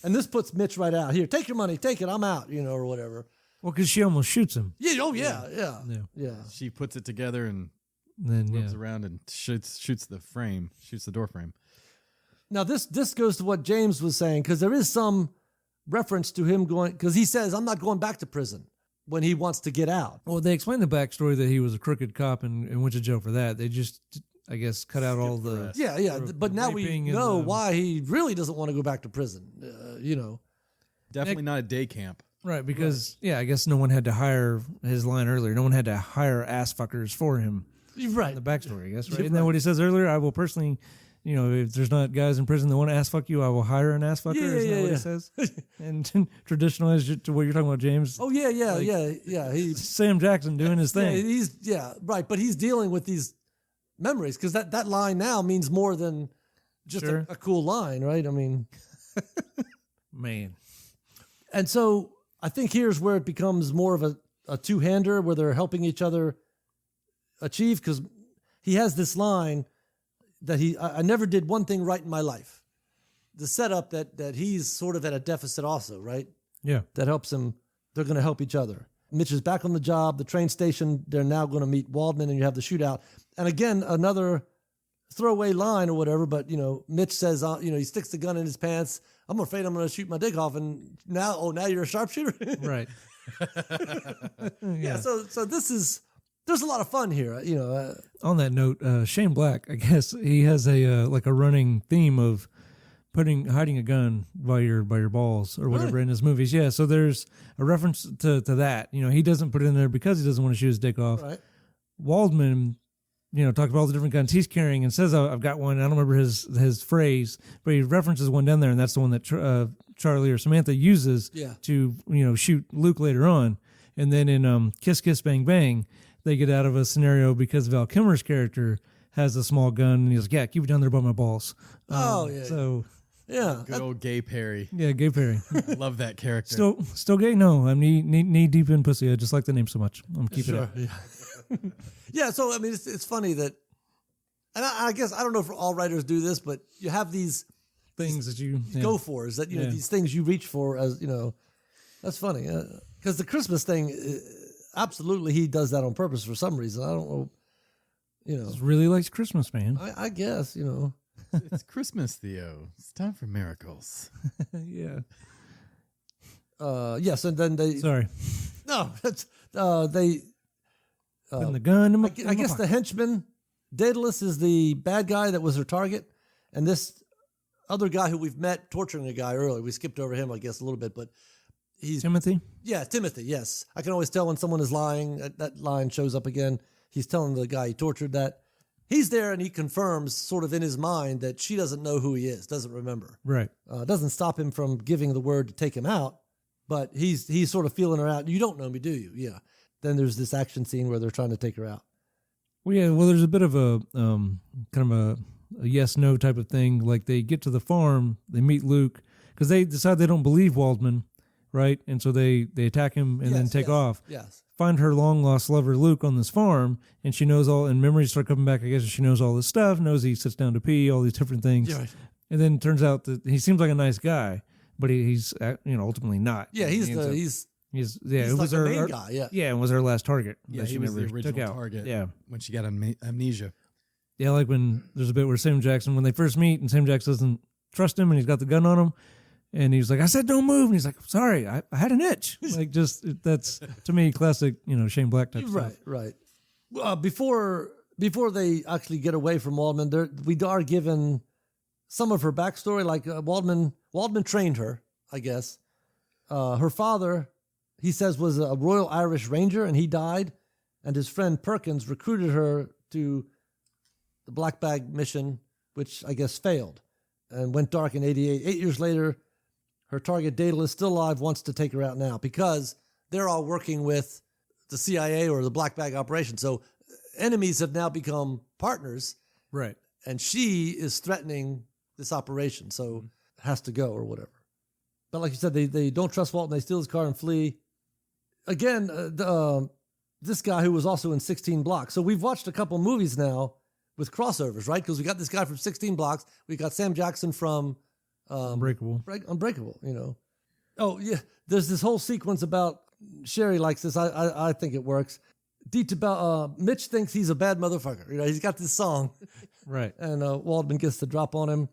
And this puts Mitch right out. Here, take your money. Take it. I'm out, or whatever. Well, because she almost shoots him. Yeah, oh, yeah. She puts it together and then whips around and shoots the door frame. Now, this goes to what James was saying, because there is some reference to him going, because he says, I'm not going back to prison. When he wants to get out. Well, they explained the backstory that he was a crooked cop and went to jail for that. They just, I guess, cut out all the... Yeah. But now we know why he really doesn't want to go back to prison, Definitely not a day camp. Right, because, I guess no one had to hire, his line earlier, no one had to hire ass fuckers for him. Right. The backstory, I guess, right? Isn't that what he says earlier? I will personally... if there's not guys in prison that want to ass fuck you, I will hire an ass fucker. Isn't that what he says? And traditional as to what you're talking about, James. Oh, yeah. He's Sam Jackson doing his thing. Right. But he's dealing with these memories because that line now means more than just a cool line, right? I mean, man. And so I think here's where it becomes more of a two-hander where they're helping each other achieve because he has this line that I never did one thing right in my life. The setup that he's sort of at a deficit also, right? Yeah. That helps him. They're going to help each other. Mitch is back on the job, the train station. They're now going to meet Waldman and you have the shootout. And again, another throwaway line or whatever, but, Mitch says, he sticks the gun in his pants. I'm afraid I'm going to shoot my dick off. And now you're a sharpshooter? Right. Yeah. So this is... There's a lot of fun here, On that note, Shane Black, I guess he has a running theme of hiding a gun by your balls or whatever in his movies. Yeah, so there's a reference to that. He doesn't put it in there because he doesn't want to shoot his dick off. Right. Waldman, talked about all the different guns he's carrying and says, "I've got one." I don't remember his phrase, but he references one down there, and that's the one that Charlie or Samantha uses to shoot Luke later on. And then in Kiss Kiss Bang Bang, they get out of a scenario because Val Kilmer's character has a small gun, and he's like, "Yeah, keep it down there by my balls." So Yeah. Good old Gay Perry. Yeah, Gay Perry. Love that character. Still gay? No, I'm knee deep in pussy. I just like the name so much. I'm keeping it. Yeah. Yeah. So I mean, it's funny that, and I guess I don't know if all writers do this, but you have these things that you go for, is that know these things you reach for as that's funny because the Christmas thing, absolutely he does that on purpose for some reason. I don't know. He really likes Christmas, man. I guess It's Christmas, Theo. It's time for miracles. Yeah. Yes, and then they. Sorry. No, that's they. Putting the gun in my I guess the henchman, Daedalus, is the bad guy that was her target, and this other guy who we've met torturing a guy earlier. We skipped over him, I guess, a little bit, but he's Timothy. Yeah, Timothy. Yes, I can always tell when someone is lying. That line shows up again. He's telling the guy he tortured that. He's there and he confirms sort of in his mind that she doesn't know who he is, doesn't remember. Right. Doesn't stop him from giving the word to take him out, but he's sort of feeling her out. You don't know me, do you? Yeah. Then there's this action scene where they're trying to take her out. Well, yeah. Well, there's a bit of a kind of a yes-no type of thing. Like they get to the farm, they meet Luke because they decide they don't believe Waldman, right? And so they attack him and then take off. Yes. Find her long-lost lover, Luke, on this farm, and she knows all, and memories start coming back, I guess, and she knows all this stuff, knows he sits down to pee, all these different things. Yeah, right. And then it turns out that he seems like a nice guy, but he's ultimately not. Yeah, he's it was like her main guy, yeah. Yeah, it was her last target. Yeah, that he she was the never took original out. target. Yeah. When she got amnesia. Yeah, like when there's a bit where Sam Jackson, when they first meet, and Sam Jackson doesn't trust him, and he's got the gun on him, and he's like, I said don't move. And he's like, sorry, I had an itch. Like, that's, to me, classic, Shane Black type stuff. Right. Before they actually get away from Waldman, we are given some of her backstory. Like Waldman trained her, I guess. Her father, he says, was a Royal Irish Ranger, and he died. And his friend Perkins recruited her to the Black Bag mission, which I guess failed and went dark in 88. 8 years later, her target, Daedalus, still alive, wants to take her out now because they're all working with the CIA or the Black Bag operation. So enemies have now become partners. Right. And she is threatening this operation, so it has to go or whatever. But like you said, they don't trust Walton. They steal his car and flee. Again, this guy who was also in 16 Blocks. So we've watched a couple movies now with crossovers, right? Because we got this guy from 16 Blocks. We got Sam Jackson from... Unbreakable. Unbreakable, Oh, yeah. There's this whole sequence about Sherry likes this. I think it works. Mitch thinks he's a bad motherfucker. He's got this song. Right. And Waldman gets the drop on him.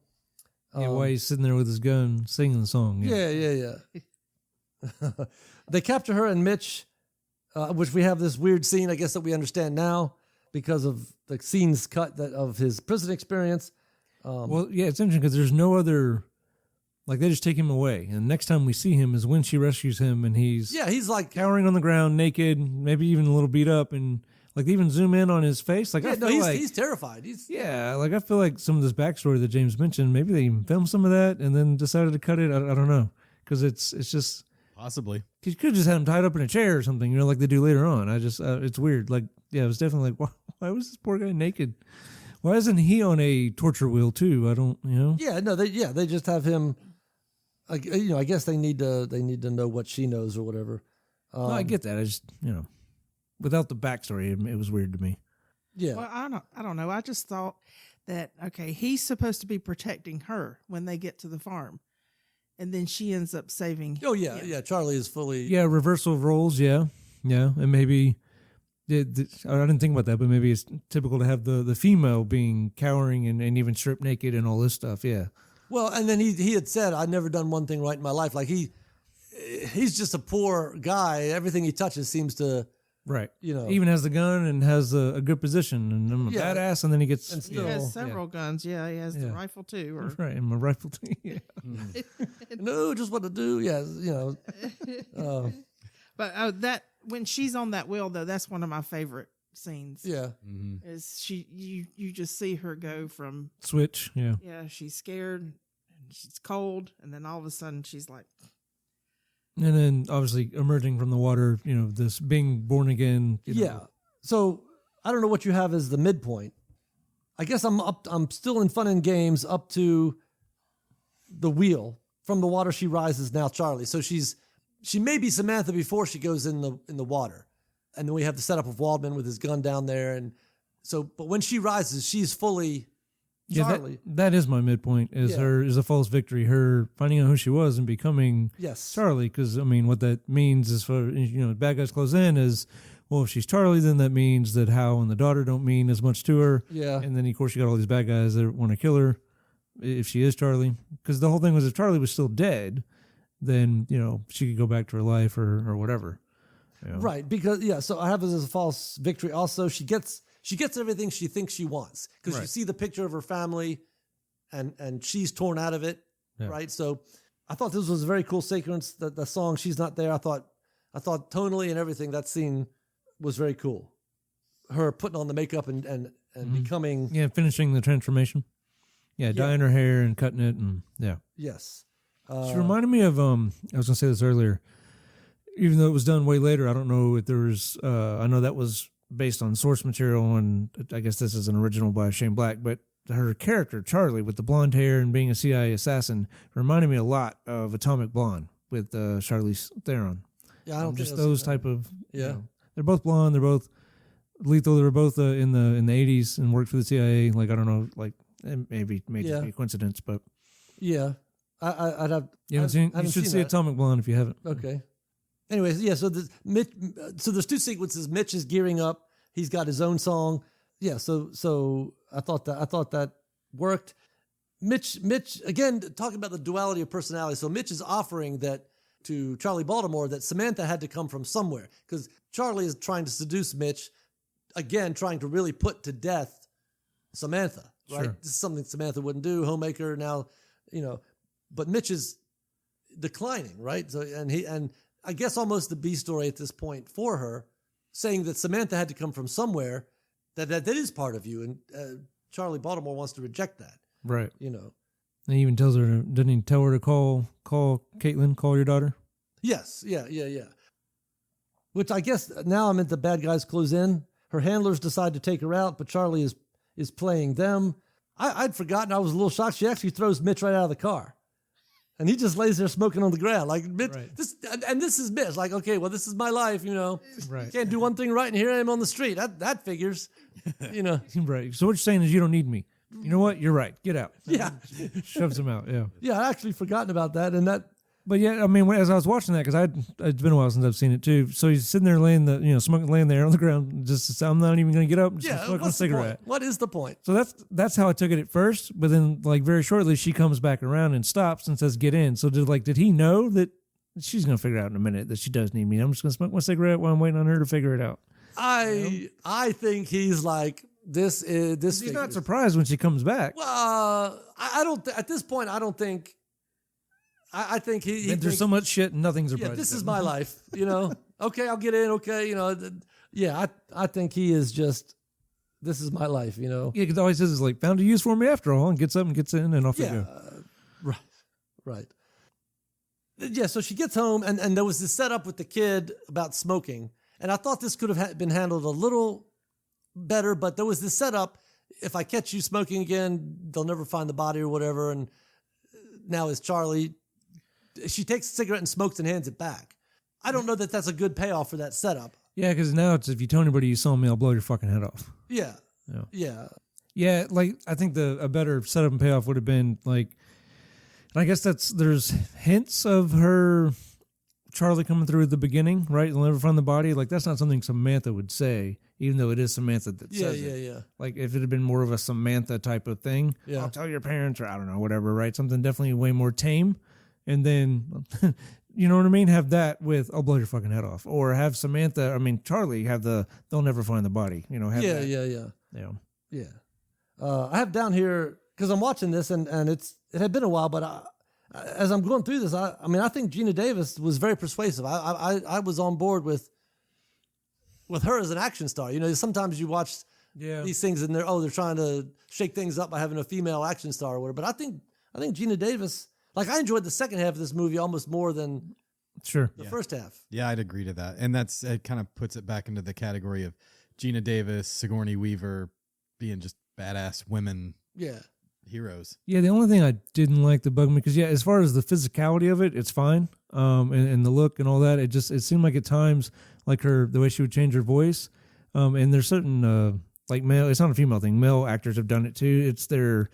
While he's sitting there with his gun singing the song. Yeah. They capture her and Mitch, which we have this weird scene, I guess, that we understand now because of the scenes cut of his prison experience. Well, yeah, it's interesting because there's no other... Like, they just take him away. And next time we see him is when she rescues him and he's like cowering on the ground, naked, maybe even a little beat up. And, like, they even zoom in on his face. Like, he's terrified. I feel like some of this backstory that James mentioned, maybe they even filmed some of that and then decided to cut it. I don't know. Because it's just... Possibly. You could just have him tied up in a chair or something, like they do later on. It's weird. Like, yeah, it was definitely like, why was this poor guy naked? Why isn't he on a torture wheel too? I don't, Yeah, no, they just have him... I guess they need to know what she knows or whatever. No, I get that. I just, without the backstory, it was weird to me. Yeah. Well, I don't know. I just thought that, okay, he's supposed to be protecting her when they get to the farm. And then she ends up saving him. Oh, yeah. Yeah. Charlie is fully... Yeah, reversal of roles. Yeah. Yeah. And maybe... I didn't think about that, but maybe it's typical to have the female being cowering and even stripped naked and all this stuff. Yeah. Well, and then he had said, I've never done one thing right in my life. Like he's just a poor guy. Everything he touches seems to, right. He even has the gun and has a good position and I'm a badass. And then he gets, he has several guns. Yeah. He has the rifle too. That's right. And my rifle too. Yeah. No, just what to do. Yeah. But that, when she's on that wheel though, that's one of my favorite scenes. Yeah. Mm-hmm. Is you just see her go from switch. Yeah. Yeah. She's scared and she's cold. And then all of a sudden she's like, and then obviously emerging from the water, this being born again. Yeah. So I don't know what you have as the midpoint. I guess I'm still in fun and games up to the wheel. From the water she rises, now Charlie. So she may be Samantha before she goes in the water. And then we have the setup of Waldman with his gun down there. And so, but when she rises, she's fully Charlie. That is my midpoint, is a false victory, her finding out who she was and becoming Charlie. Because, I mean, what that means is for, bad guys close in is, well, if she's Charlie, then that means that Hal and the daughter don't mean as much to her. Yeah. And then, of course, you got all these bad guys that want to kill her if she is Charlie. Because the whole thing was if Charlie was still dead, then, she could go back to her life or whatever. Right. Because, so I have this as a false victory. Also, she gets everything she thinks she wants. Because you see the picture of her family and she's torn out of it. Yeah. Right. So I thought this was a very cool sequence. The song She's Not There, I thought tonally and everything, that scene was very cool. Her putting on the makeup and becoming... Yeah, finishing the transformation. Yeah, dyeing her hair and cutting it and Yes. She reminded me of, I was going to say this earlier, even though it was done way later, I don't know if there was, I know that was based on source material and I guess this is an original by Shane Black, but her character, Charlie, with the blonde hair and being a CIA assassin, reminded me a lot of Atomic Blonde with Charlize Theron. Yeah, I don't just those type of. Yeah, they're both blonde. They're both lethal. They were both in the 80s and worked for the CIA. Like I don't know, like maybe be a coincidence, but yeah, I'd have. You haven't seen? You should see Atomic Blonde if you haven't. Okay. Anyways, so there's two sequences. Mitch is gearing up. He's got his own song. Yeah, so I thought that worked. Mitch again talking about the duality of personality. So Mitch is offering that to Charlie Baltimore that Samantha had to come from somewhere because Charlie is trying to seduce Mitch, again trying to really put to death Samantha. Right, This is something Samantha wouldn't do. Homemaker now, but Mitch is declining, right? So and I guess almost the B story at this point for her, saying that Samantha had to come from somewhere, that is part of you, and Charlie Baltimore wants to reject that. Right. And he even tells her, didn't he tell her to call Caitlin, call your daughter? Yes. Yeah. Which I guess now I'm at the bad guys close in. Her handlers decide to take her out, but Charlie is playing them. I'd forgotten. I was a little shocked. She actually throws Mitch right out of the car. And he just lays there smoking on the ground. Like, Mitch, this is Mitch. Like, okay, well, this is my life, Right. Can't do one thing right, and here I am on the street. That figures, Right. So what you're saying is you don't need me. You know what? You're right. Get out. Yeah. Shoves him out, yeah. Yeah, I'd actually forgotten about that. And that... But yeah, I mean, as I was watching that, because it's been a while since I've seen it too. So he's sitting there laying there on the ground. Just I'm not even going to get up. Just smoking a cigarette. What is the point? So that's how I took it at first. But then, like very shortly, she comes back around and stops and says, "Get in." So did he know that she's going to figure out in a minute that she does need me? I'm just going to smoke my cigarette while I'm waiting on her to figure it out. I think he's like this. He's not surprised when she comes back. Well, I don't. At this point, I don't think. I think he there's so much shit and nothing's surprising. Yeah, this is my life, Okay, I'll get in. Okay, Yeah, I think he is just. This is my life, Yeah, because all he says is like, "Found a use for me after all," and gets up and gets in, and off they go. Right. Yeah, so she gets home, and there was this setup with the kid about smoking, and I thought this could have been handled a little better, but there was this setup. If I catch you smoking again, they'll never find the body or whatever, and now is Charlie. She takes a cigarette and smokes and hands it back. I don't know that that's a good payoff for that setup. Yeah, because now it's if you tell anybody you saw me, I'll blow your fucking head off. Yeah. Like I think a better setup and payoff would have been like, and I guess there's hints of her Charlie coming through at the beginning, right? They'll never find the body. Like that's not something Samantha would say, even though it is Samantha that says it. Yeah. Like if it had been more of a Samantha type of thing, I'll tell your parents or I don't know, whatever, right? Something definitely way more tame. And then, you know what I mean? Have that with, I'll blow your fucking head off. Or have Charlie have they'll never find the body. Have that. Yeah. I have down here, because I'm watching this, and it had been a while, but as I'm going through this, I think Gina Davis was very persuasive. I was on board with her as an action star. Sometimes you watch these things and they're trying to shake things up by having a female action star or whatever. But I think Gina Davis... Like, I enjoyed the second half of this movie almost more than the first half. Yeah, I'd agree to that. And it kind of puts it back into the category of Gina Davis, Sigourney Weaver being just badass women. Yeah. heroes. Yeah, the only thing I didn't like that bugged me, because as far as the physicality of it, it's fine. And the look and all that, it seemed like at times, like the way she would change her voice. And there's certain like male, it's not a female thing. Male actors have done it too. It's their,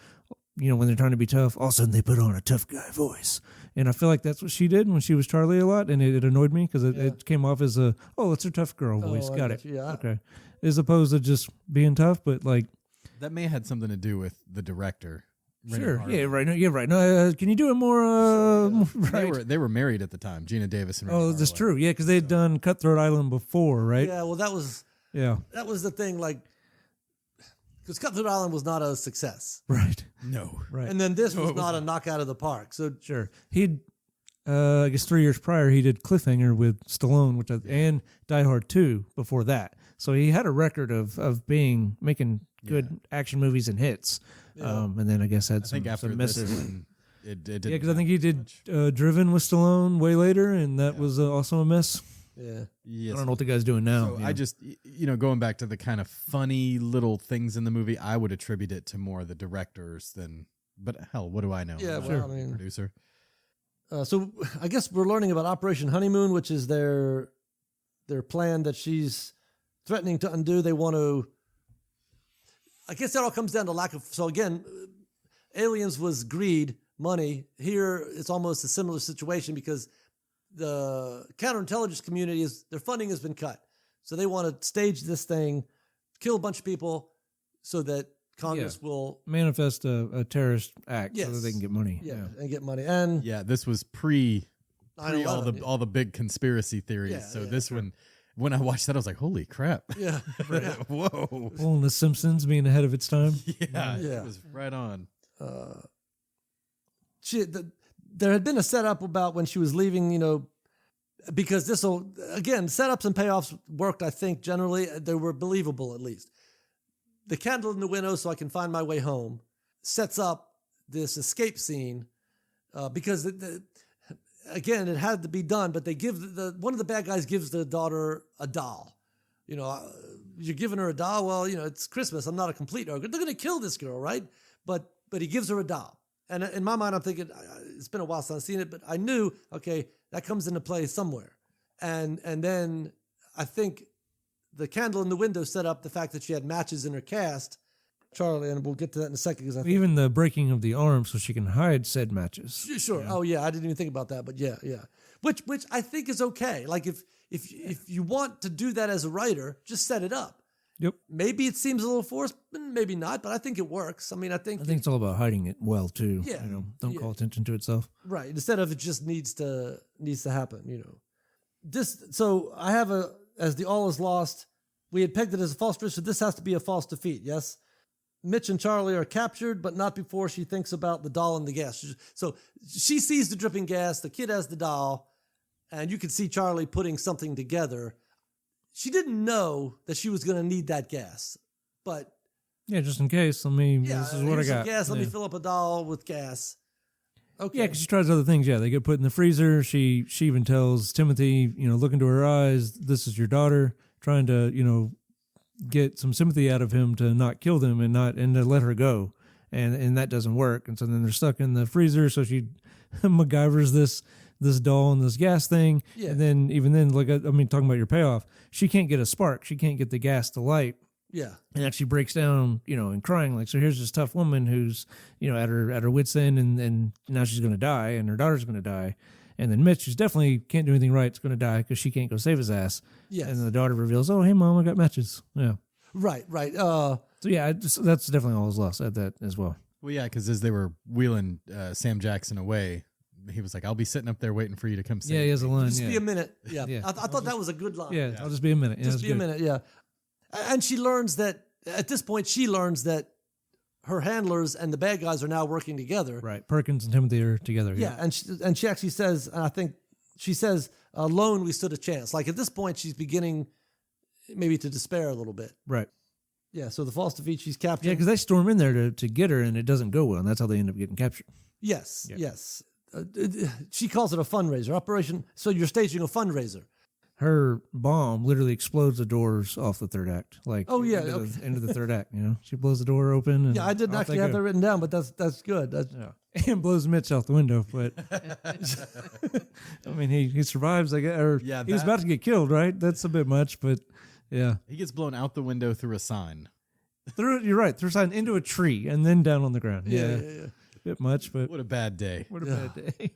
when they're trying to be tough, all of a sudden they put on a tough guy voice. And I feel like that's what she did when she was Charlie a lot, and it annoyed me because it came off as it's her tough girl voice. Got it. Yeah. Okay. As opposed to just being tough, but like that may have had something to do with the director. Sure. Yeah. Right. No. Yeah. Right. No. Can you do it more? Right. They were married at the time. Gina Davis and Renee that's true. Yeah, because they'd done Cutthroat Island before, right? Yeah. Well, that was the thing. Like, because Cutthroat Island was not a success, right? No. Right. And then this was not a knockout of the park. So sure, he'd. I guess 3 years prior, he did Cliffhanger with Stallone, and Die Hard 2 before that. So he had a record of making good action movies and hits. Yeah. And then I guess had some misses. It did. Yeah, because I think he did Driven with Stallone way later, and that was also a miss. Yeah. Yes. I don't know what the guy's doing now. So I just, going back to the kind of funny little things in the movie, I would attribute it to more the directors than. But hell, what do I know? Yeah, well, I mean, producer. So I guess we're learning about Operation Honeymoon, which is their plan that she's threatening to undo. They want to. I guess that all comes down to lack of. So again, Aliens was greed, money. Here it's almost a similar situation because the counterintelligence community their funding has been cut, so they want to stage this thing, kill a bunch of people, so that Congress will manifest a terrorist act so that they can get money. Yeah, and get money. And this was pre all the big conspiracy theories. Yeah, so this one. When I watched that, I was like, "Holy crap!" Yeah, whoa. Well, The Simpsons being ahead of its time. Yeah, it was right on. There had been a setup about when she was leaving, because this will again setups and payoffs worked. I think generally they were believable at least. The candle in the window, so I can find my way home, sets up this escape scene because again, it had to be done, but they give one of the bad guys gives the daughter a doll. You're giving her a doll. Well, it's Christmas. I'm not a complete ogre. They're going to kill this girl, right? But he gives her a doll. And in my mind, I'm thinking, it's been a while since I've seen it, but I knew, okay, that comes into play somewhere. And then I think the candle in the window set up the fact that she had matches in her cast. Charlie, and we'll get to that in a second. Because even the breaking of the arm so she can hide said matches. Sure. Yeah. Oh yeah, I didn't even think about that, but yeah. Which I think is okay. Like if you want to do that as a writer, just set it up. Yep. Maybe it seems a little forced, maybe not, but I think it works. I mean, I think it's all about hiding it well too. Yeah. Don't call attention to itself. Right. Instead of it just needs to happen. So I have as the all is lost. We had pegged it as a false risk, so this has to be a false defeat. Yes. Mitch and Charlie are captured, but not before she thinks about the doll and the gas. So she sees the dripping gas. The kid has the doll, and you can see Charlie putting something together. She didn't know that she was going to need that gas, but just in case. This is what I got. Gas. Let me fill up a doll with gas. Okay. Yeah, because she tries other things. Yeah, they get put in the freezer. She even tells Timothy, look into her eyes. This is your daughter. Trying to, get some sympathy out of him to not kill them and to let her go, and that doesn't work. And so then they're stuck in the freezer. So she MacGyver's this doll and this gas thing. Yeah. And then even then, talking about your payoff, she can't get a spark. She can't get the gas to light. Yeah. And actually breaks down, and crying like, so here's this tough woman who's, at her wit's end, and now she's going to die, and her daughter's going to die. And then Mitch, who's definitely can't do anything right, is going to die because she can't go save his ass. Yes. And then the daughter reveals, oh, hey, Mom, I got matches. Yeah. Right. So, yeah, that's definitely all was lost at that as well. Well, yeah, because as they were wheeling Sam Jackson away, he was like, I'll be sitting up there waiting for you to come save me. Yeah, he has a line. Just be a minute. Yeah. I thought that was a good line. Yeah, I'll just be a minute. Just be a minute, yeah. And she learns that, at this point, her handlers and the bad guys are now working together. Right. Perkins and Timothy are together. Yeah. And she actually says, and I think she says, alone we stood a chance. Like at this point, she's beginning maybe to despair a little bit. Right. Yeah. So the false defeat, she's captured. Yeah, because they storm in there to get her, and it doesn't go well, and that's how they end up getting captured. Yes. Yeah. Yes. She calls it a fundraiser operation. So you're staging a fundraiser. her bomb literally explodes the doors off the third act. Like, oh yeah, into the third act. She blows the door open. And yeah, I didn't actually have that written down, but that's good. And blows Mitch out the window. But I mean, he survives. He was about to get killed, right? That's a bit much, but yeah, he gets blown out the window through a sign. You're right. Through a sign into a tree and then down on the ground. Yeah. Bit much, but what a bad day. What a bad day.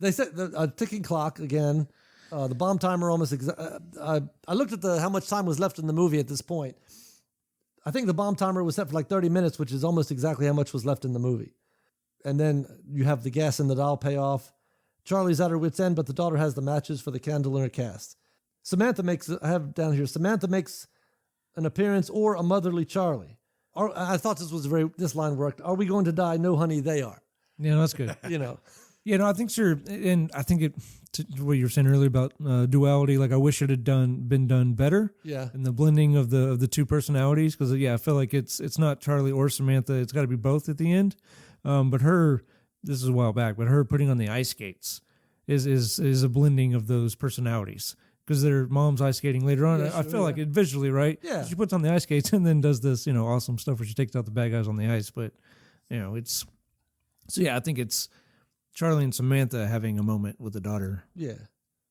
They said a ticking clock again. The bomb timer almost. I looked at how much time was left in the movie at this point. I think the bomb timer was set for like 30 minutes, which is almost exactly how much was left in the movie. And then you have the gas in the doll payoff. Charlie's at her wit's end, but the daughter has the matches for the candle in her cast. Samantha makes an appearance, or a motherly Charlie. I thought this line worked. Are we going to die? No, honey, they are. Yeah, that's good. Yeah, no, I think sure, and I think what you were saying earlier about duality. Like, I wish it had been done better. Yeah, and the blending of the two personalities, because I feel like it's not Charlie or Samantha. It's got to be both at the end. But this is a while back, but her putting on the ice skates is a blending of those personalities. Because their mom's ice skating later on. I feel like it visually, right? Yeah. She puts on the ice skates and then does this, awesome stuff where she takes out the bad guys on the ice. But, it's... So, yeah, I think it's Charlie and Samantha having a moment with the daughter. Yeah.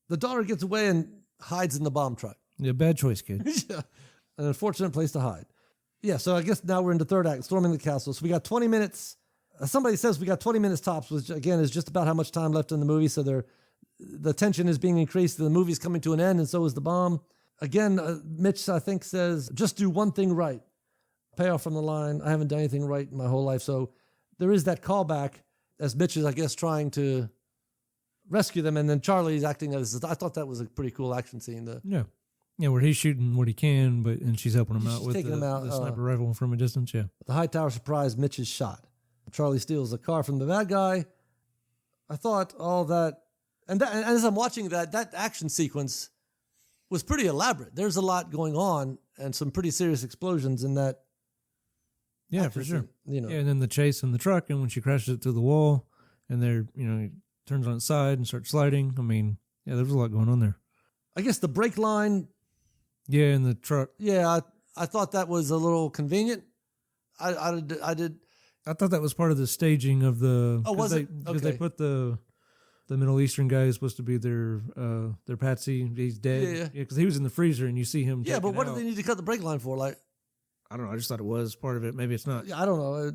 The daughter gets away and hides in the bomb truck. Yeah, bad choice, kid. Yeah. An unfortunate place to hide. Yeah, so I guess now we're in the third act, storming the castle. So we got 20 minutes. Somebody says we got 20 minutes tops, which, again, is just about how much time left in the movie. So the tension is being increased. The movie's coming to an end, and so is the bomb. Again, Mitch, I think, says, just do one thing right. Payoff from the line, I haven't done anything right in my whole life. So there is that callback as Mitch is, I guess, trying to rescue them, and then Charlie's acting as... I thought that was a pretty cool action scene. Yeah, where he's shooting what he can, and she's helping him out with the sniper rifle from a distance, yeah. The high tower surprise, Mitch is shot. Charlie steals a car from the bad guy. I thought all that... And as I'm watching that action sequence was pretty elaborate. There's a lot going on and some pretty serious explosions in that. Yeah, for sure. Yeah, and then the chase in the truck, and when she crashes it through the wall, and he turns on its side and starts sliding. I mean, yeah, there was a lot going on there. I guess the brake line. Yeah, in the truck. Yeah, I thought that was a little convenient. I did. I thought that was part of the staging of the. Oh, was it? Because they put the Middle Eastern guy is supposed to be their patsy. He's dead. Yeah, because he was in the freezer and you see him. Yeah, but what do they need to cut the brake line for? Like, I don't know. I just thought it was part of it. Maybe it's not. Yeah, I don't know.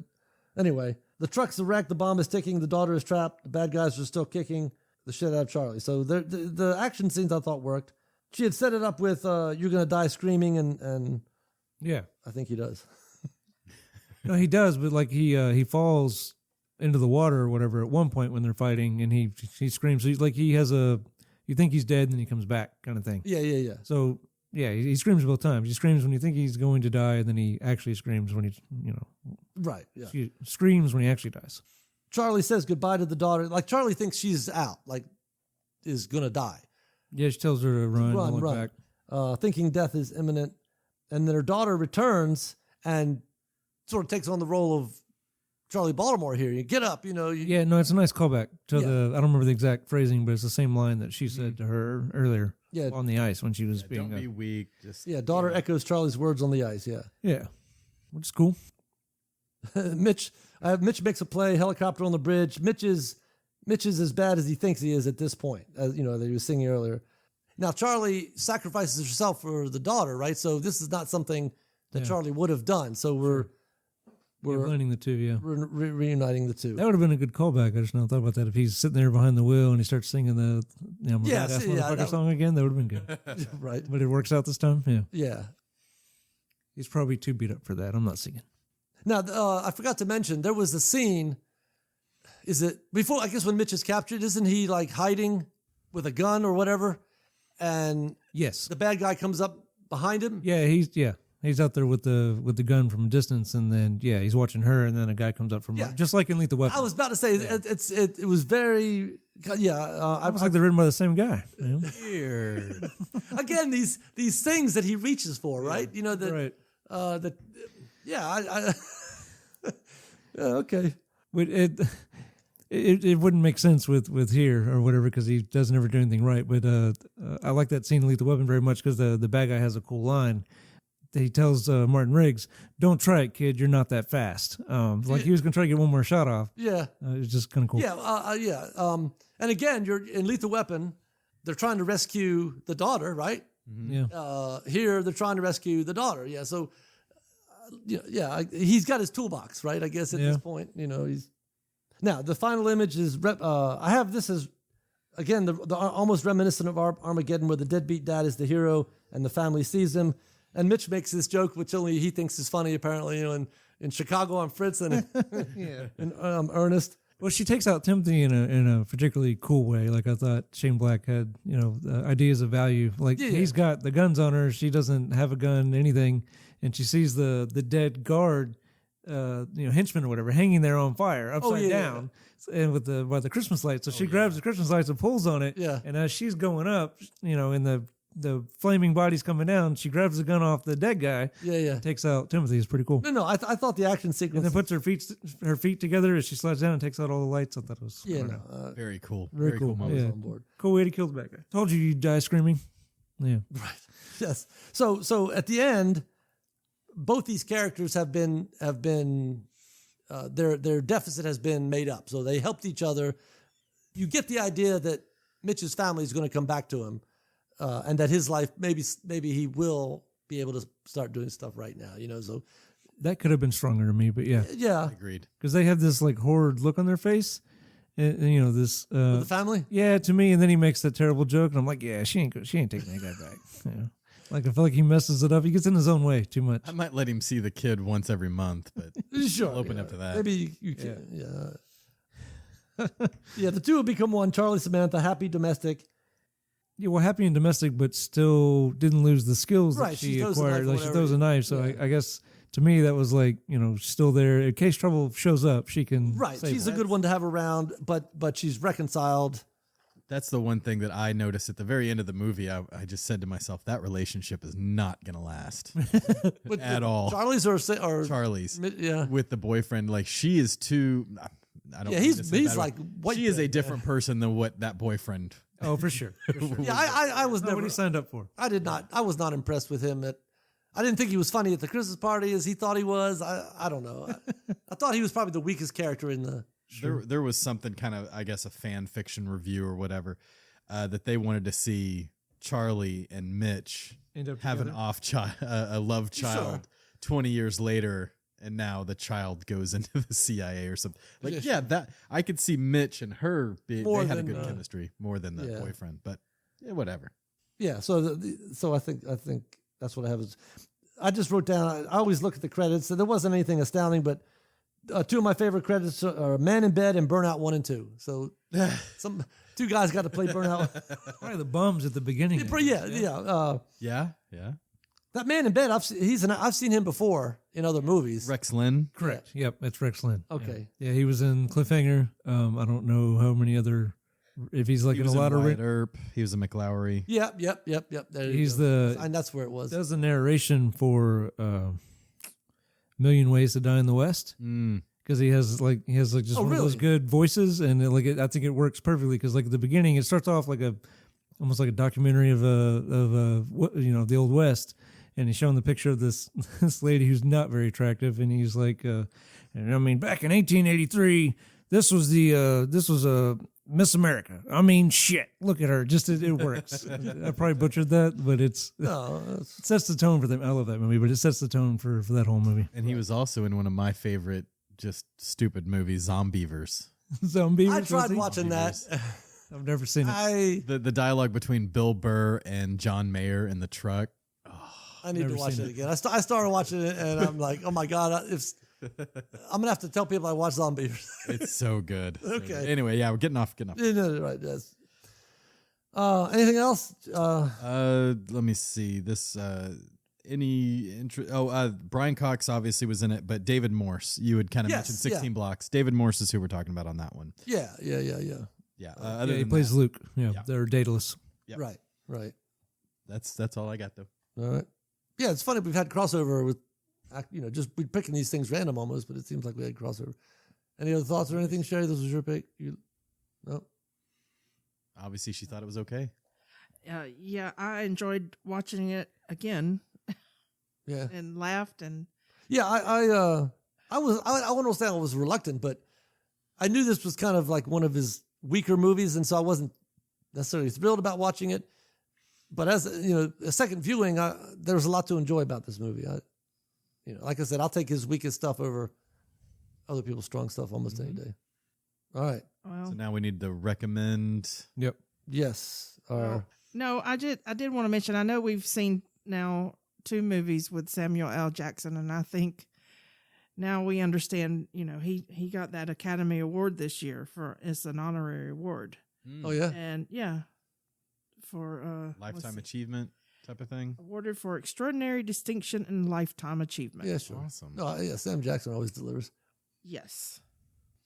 Anyway, the truck's wrecked. The bomb is ticking. The daughter is trapped. The bad guys are still kicking the shit out of Charlie. So the action scenes I thought worked. She had set it up with "You're gonna die screaming," and yeah, I think he does. No, he does, but like he falls into the water or whatever at one point when they're fighting, and he screams. So he has you think he's dead, and then he comes back, kind of thing. Yeah. So yeah, he screams both times. He screams when you think he's going to die, and then he actually screams when he's right. Yeah, he screams when he actually dies. Charlie says goodbye to the daughter. Like Charlie thinks she's out, like is gonna die. Yeah, she tells her to run. Back. Thinking death is imminent, and then her daughter returns and sort of takes on the role of Charlie Baltimore here. You get up, Yeah, no, it's a nice callback to the. I don't remember the exact phrasing, but it's the same line that she said to her earlier. Yeah, on the ice when she was being. Don't be weak. Just daughter echoes Charlie's words on the ice. Yeah, which is cool. Mitch makes a play. Helicopter on the bridge. Mitch is as bad as he thinks he is at this point. As that he was singing earlier. Now Charlie sacrifices herself for the daughter, right? So this is not something that Charlie would have done. So we're blending the two. Yeah, we're reuniting the two. That would have been a good callback. I just never thought about that. If he's sitting there behind the wheel and he starts singing the badass motherfucker song again, that would have been good. Right, but it works out this time. Yeah. He's probably too beat up for that. I'm not singing. Now, I forgot to mention, there was a scene, is it, before, I guess when Mitch is captured, isn't he like hiding with a gun or whatever? And yes, the bad guy comes up behind him? Yeah, he's out there with the gun from a distance, and then, he's watching her, and then a guy comes up from just like in Lethal Weapon. I was about to say, it was very, I was like they're written by the same guy. Weird. Again, these things that he reaches for, right? Right. Okay. But it wouldn't make sense with here or whatever because he doesn't ever do anything right. But I like that scene in Lethal Weapon very much because the bad guy has a cool line. He tells Martin Riggs, "Don't try it, kid. You're not that fast." Like he was going to try to get one more shot off. Yeah. It was just kind of cool. Yeah. And again, you're in Lethal Weapon. They're trying to rescue the daughter, right? Mm-hmm. Yeah. Here, they're trying to rescue the daughter. Yeah. So, he's got his toolbox, right? I guess at this point, he's. Now, the final image is. I have this as, again, the almost reminiscent of Armageddon, where the deadbeat dad is the hero and the family sees him. And Mitch makes this joke, which only he thinks is funny, apparently, in Chicago, I'm Fritz, and and Ernest. Well, she takes out Timothy in a particularly cool way. Like I thought Shane Black had, ideas of value. Like he's got the guns on her. She doesn't have a gun, anything. And she sees the dead guard, henchman or whatever, hanging there on fire, upside down. And by the Christmas lights. So she grabs the Christmas lights and pulls on it. Yeah. And as she's going up, in the flaming body's coming down. She grabs the gun off the dead guy. Yeah. Takes out Timothy. It's pretty cool. No. I thought the action sequence. And then puts her feet together as she slides down and takes out all the lights. I thought it was very cool. Very cool. Moment. Yeah. On board. Cool way to kill the bad guy. Told you you'd die screaming. Yeah. Right. Yes. So at the end, both these characters have been their deficit has been made up. So they helped each other. You get the idea that Mitch's family is going to come back to him. And that his life, maybe he will be able to start doing stuff right now, so. That could have been stronger to me, but yeah. Yeah. Agreed. Because they have this like horrid look on their face. And this. With the family? Yeah, to me. And then he makes that terrible joke. And I'm like, yeah, she ain't taking that guy back. Yeah. Like, I feel like he messes it up. He gets in his own way too much. I might let him see the kid once every month, but sure, I'll open up to that. Maybe you can. Yeah. Yeah, the two will become one. Charlie, Samantha, happy domestic. Yeah, well, happy and domestic, but still didn't lose the skills that she acquired. Like she throws a knife, so I guess to me that was like still there in case trouble shows up. She can She's a good one to have around, but she's reconciled. That's the one thing that I noticed at the very end of the movie. I just said to myself, that relationship is not going to last at all. Charlie's or Charlie's, yeah, with the boyfriend. Like she is too. I don't. Yeah, he's like she is a different person than what that boyfriend. Oh, for sure. Yeah, I was never. What he signed up for. I did not. I was not impressed with him. I didn't think he was funny at the Christmas party as he thought he was. I don't know. I thought he was probably the weakest character in the. Sure. There was something kind of, I guess, a fan fiction review or whatever that they wanted to see Charlie and Mitch have a love child 20 years later. And now the child goes into the CIA or something. Like, that I could see Mitch and her they had a good chemistry more than the boyfriend, but whatever. Yeah. So I think that's what I have. I just wrote down. I always look at the credits. So there wasn't anything astounding, but two of my favorite credits are Man in Bed and Burnout 1 and 2. So two guys got to play Burnout. Probably the bums at the beginning. Yeah. That Man in Bed, I've seen him before in other movies. Rex Linn? Correct. Yep, that's Rex Linn. Okay. Yeah, he was in Cliffhanger. I don't know how many other. If he's like in a lot of. Earp. He was in McLowry. Yep. There he's and that's where it was. Does the narration for Million Ways to Die in the West. Because he has just one of those good voices, and I think it works perfectly. Because like at the beginning, it starts off like almost like a documentary of the Old West. And he's showing the picture of this lady who's not very attractive, and he's like, back in 1883, this was Miss America. Shit. Look at her. Just it works. I probably butchered that, but it sets the tone for them. I love that movie, but it sets the tone for that whole movie. And he was also in one of my favorite, just stupid movies, Zombievers. Zombievers. I tried watching that. I've never seen it. The dialogue between Bill Burr and John Mayer in the truck. I need to watch it again. I started watching it, and I'm like, oh my God, I'm going to have to tell people I watch Zombies. It's so good. Okay. Anyway, we're getting off. Right, yes. Anything else? Let me see. This, Brian Cox obviously was in it, but David Morse, you had kind of mentioned 16 Blocks. David Morse is who we're talking about on that one. Yeah. Yeah, he plays Luke. Yeah, they're Daedalus. Yep. Right. That's all I got, though. All right. Yeah, it's funny. We've had crossover with, just we're picking these things random almost, but it seems like we had crossover. Any other thoughts or anything, Sherry? This was your pick. No. Obviously, she thought it was okay. Yeah, I enjoyed watching it again. Yeah, and laughed and. Yeah, I wouldn't say I was reluctant, but I knew this was kind of like one of his weaker movies, and so I wasn't necessarily thrilled about watching it. But as a second viewing, there was a lot to enjoy about this movie. Like I said, I'll take his weakest stuff over other people's strong stuff almost any day. All right. Well, so now we need to recommend. Yep. Yes. No, I did want to mention. I know we've seen now 2 movies with Samuel L. Jackson, and I think now we understand. He got that Academy Award this year it's an honorary award. Oh yeah. And for lifetime achievement type of thing. Awarded for extraordinary distinction and lifetime achievement. Yeah, sure. Awesome. No, yeah, Sam Jackson always delivers. Yes.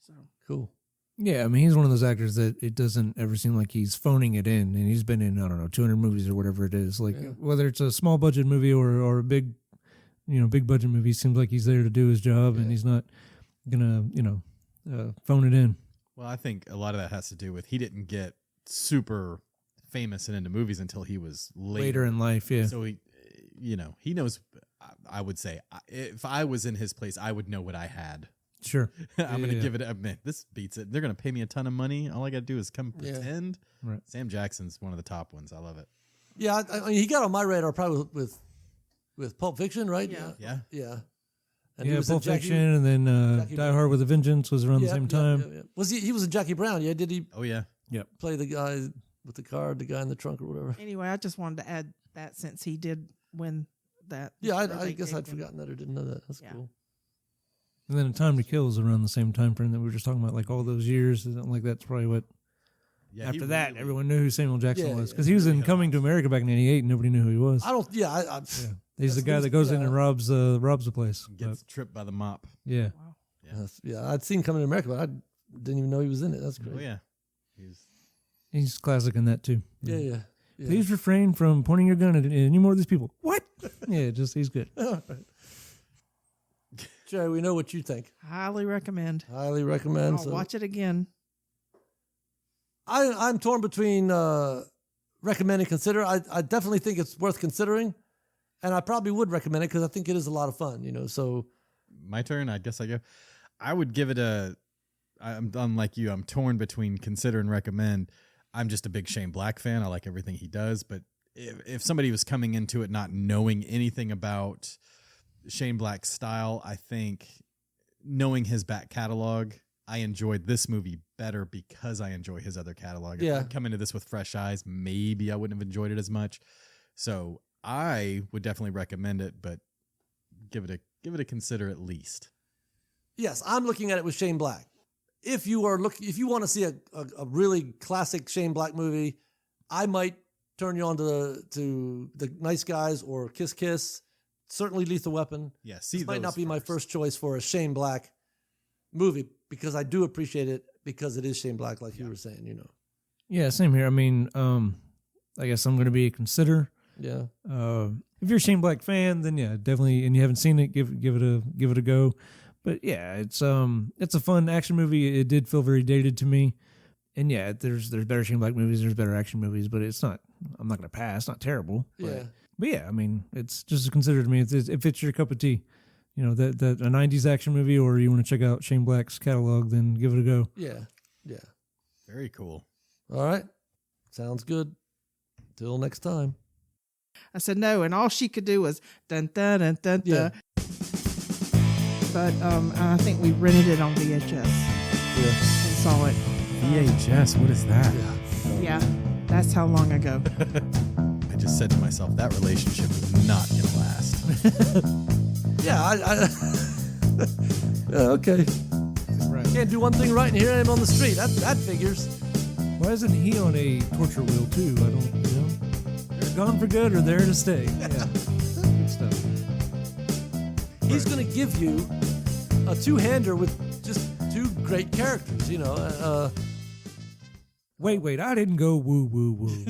So cool. Yeah, I mean, he's one of those actors that it doesn't ever seem like he's phoning it in, and he's been in 200 movies or whatever it is. Like whether it's a small budget movie or a big budget movie, it seems like he's there to do his job, and he's not gonna phone it in. Well, I think a lot of that has to do with he didn't get super famous and into movies until he was later in life. Yeah, so he knows. I would say if I was in his place, I would know what I had. Sure. I'm going to give it man, this beats it. They're going to pay me a ton of money. All I got to do is come pretend. Right. Sam Jackson's one of the top ones. I love it. Yeah, I mean, he got on my radar probably with Pulp Fiction, right? Yeah. Yeah. And he was Pulp Fiction, and then Die Hard with a Vengeance was around the same time. Yeah. Was he was in Jackie Brown, yeah? Did he Oh, yeah. Yep. play the guy with the car, the guy in the trunk or whatever? Anyway, I just wanted to add that since he did win that. Yeah, I guess I'd forgotten that or didn't know that. That's cool. And then Time to Kill is around the same time frame that we were just talking about, like all those years. Like that's probably what. Yeah, after that, everyone knew who Samuel Jackson was because he was in Coming to America back in '88, and nobody knew who he was. He's the guy that goes in and robs the place. Gets tripped by the mop. Yeah. Wow. Yeah, I'd seen Coming to America, but I didn't even know he was in it. That's great. Oh yeah, he's classic in that too. Yeah. Please refrain from pointing your gun at any more of these people. What? Yeah, he's good. Jerry, we know what you think. Highly recommend. Highly recommend. I'll watch it again. I'm torn between recommend and consider. I definitely think it's worth considering, and I probably would recommend it because I think it is a lot of fun. So my turn. I guess I go. I would give it I'm unlike you. I'm torn between consider and recommend. I'm just a big Shane Black fan. I like everything he does, but if somebody was coming into it not knowing anything about Shane Black's style, I think knowing his back catalog, I enjoyed this movie better because I enjoy his other catalog. If I'd come into this with fresh eyes, maybe I wouldn't have enjoyed it as much. So I would definitely recommend it, but give it a consider at least. Yes, I'm looking at it with Shane Black. If you want to see a really classic Shane Black movie, I might turn you on to the Nice Guys or Kiss Kiss. Certainly Lethal Weapon. Yeah, see, this might not be my first choice for a Shane Black movie because I do appreciate it because it is Shane Black, like you were saying. Yeah, same here. I mean, I guess I'm going to be a consider. Yeah. If you're a Shane Black fan, then yeah, definitely. And you haven't seen it, give it a go. But yeah, it's a fun action movie. It did feel very dated to me. And yeah, there's better Shane Black movies, there's better action movies, but it's not. I'm not going to pass. It's not terrible. But yeah, I mean, it's just considered to me. If it's your cup of tea, that a '90s action movie, or you want to check out Shane Black's catalog, then give it a go. Yeah. Very cool. All right, sounds good. Till next time. I said no, and all she could do was dun dun dun dun dun. But I think we rented it on VHS. Yeah. And saw it. VHS, what is that? Yeah, that's how long ago. I just said to myself, that relationship is not going to last. Yeah, okay. Right. Can't do one thing right and here I am on the street. That figures. Why isn't he on a torture wheel too? I don't know. They're gone for good or there to stay. Yeah. Good stuff. He's going to give you a two-hander with just two great characters, Wait, I didn't go woo, woo, woo.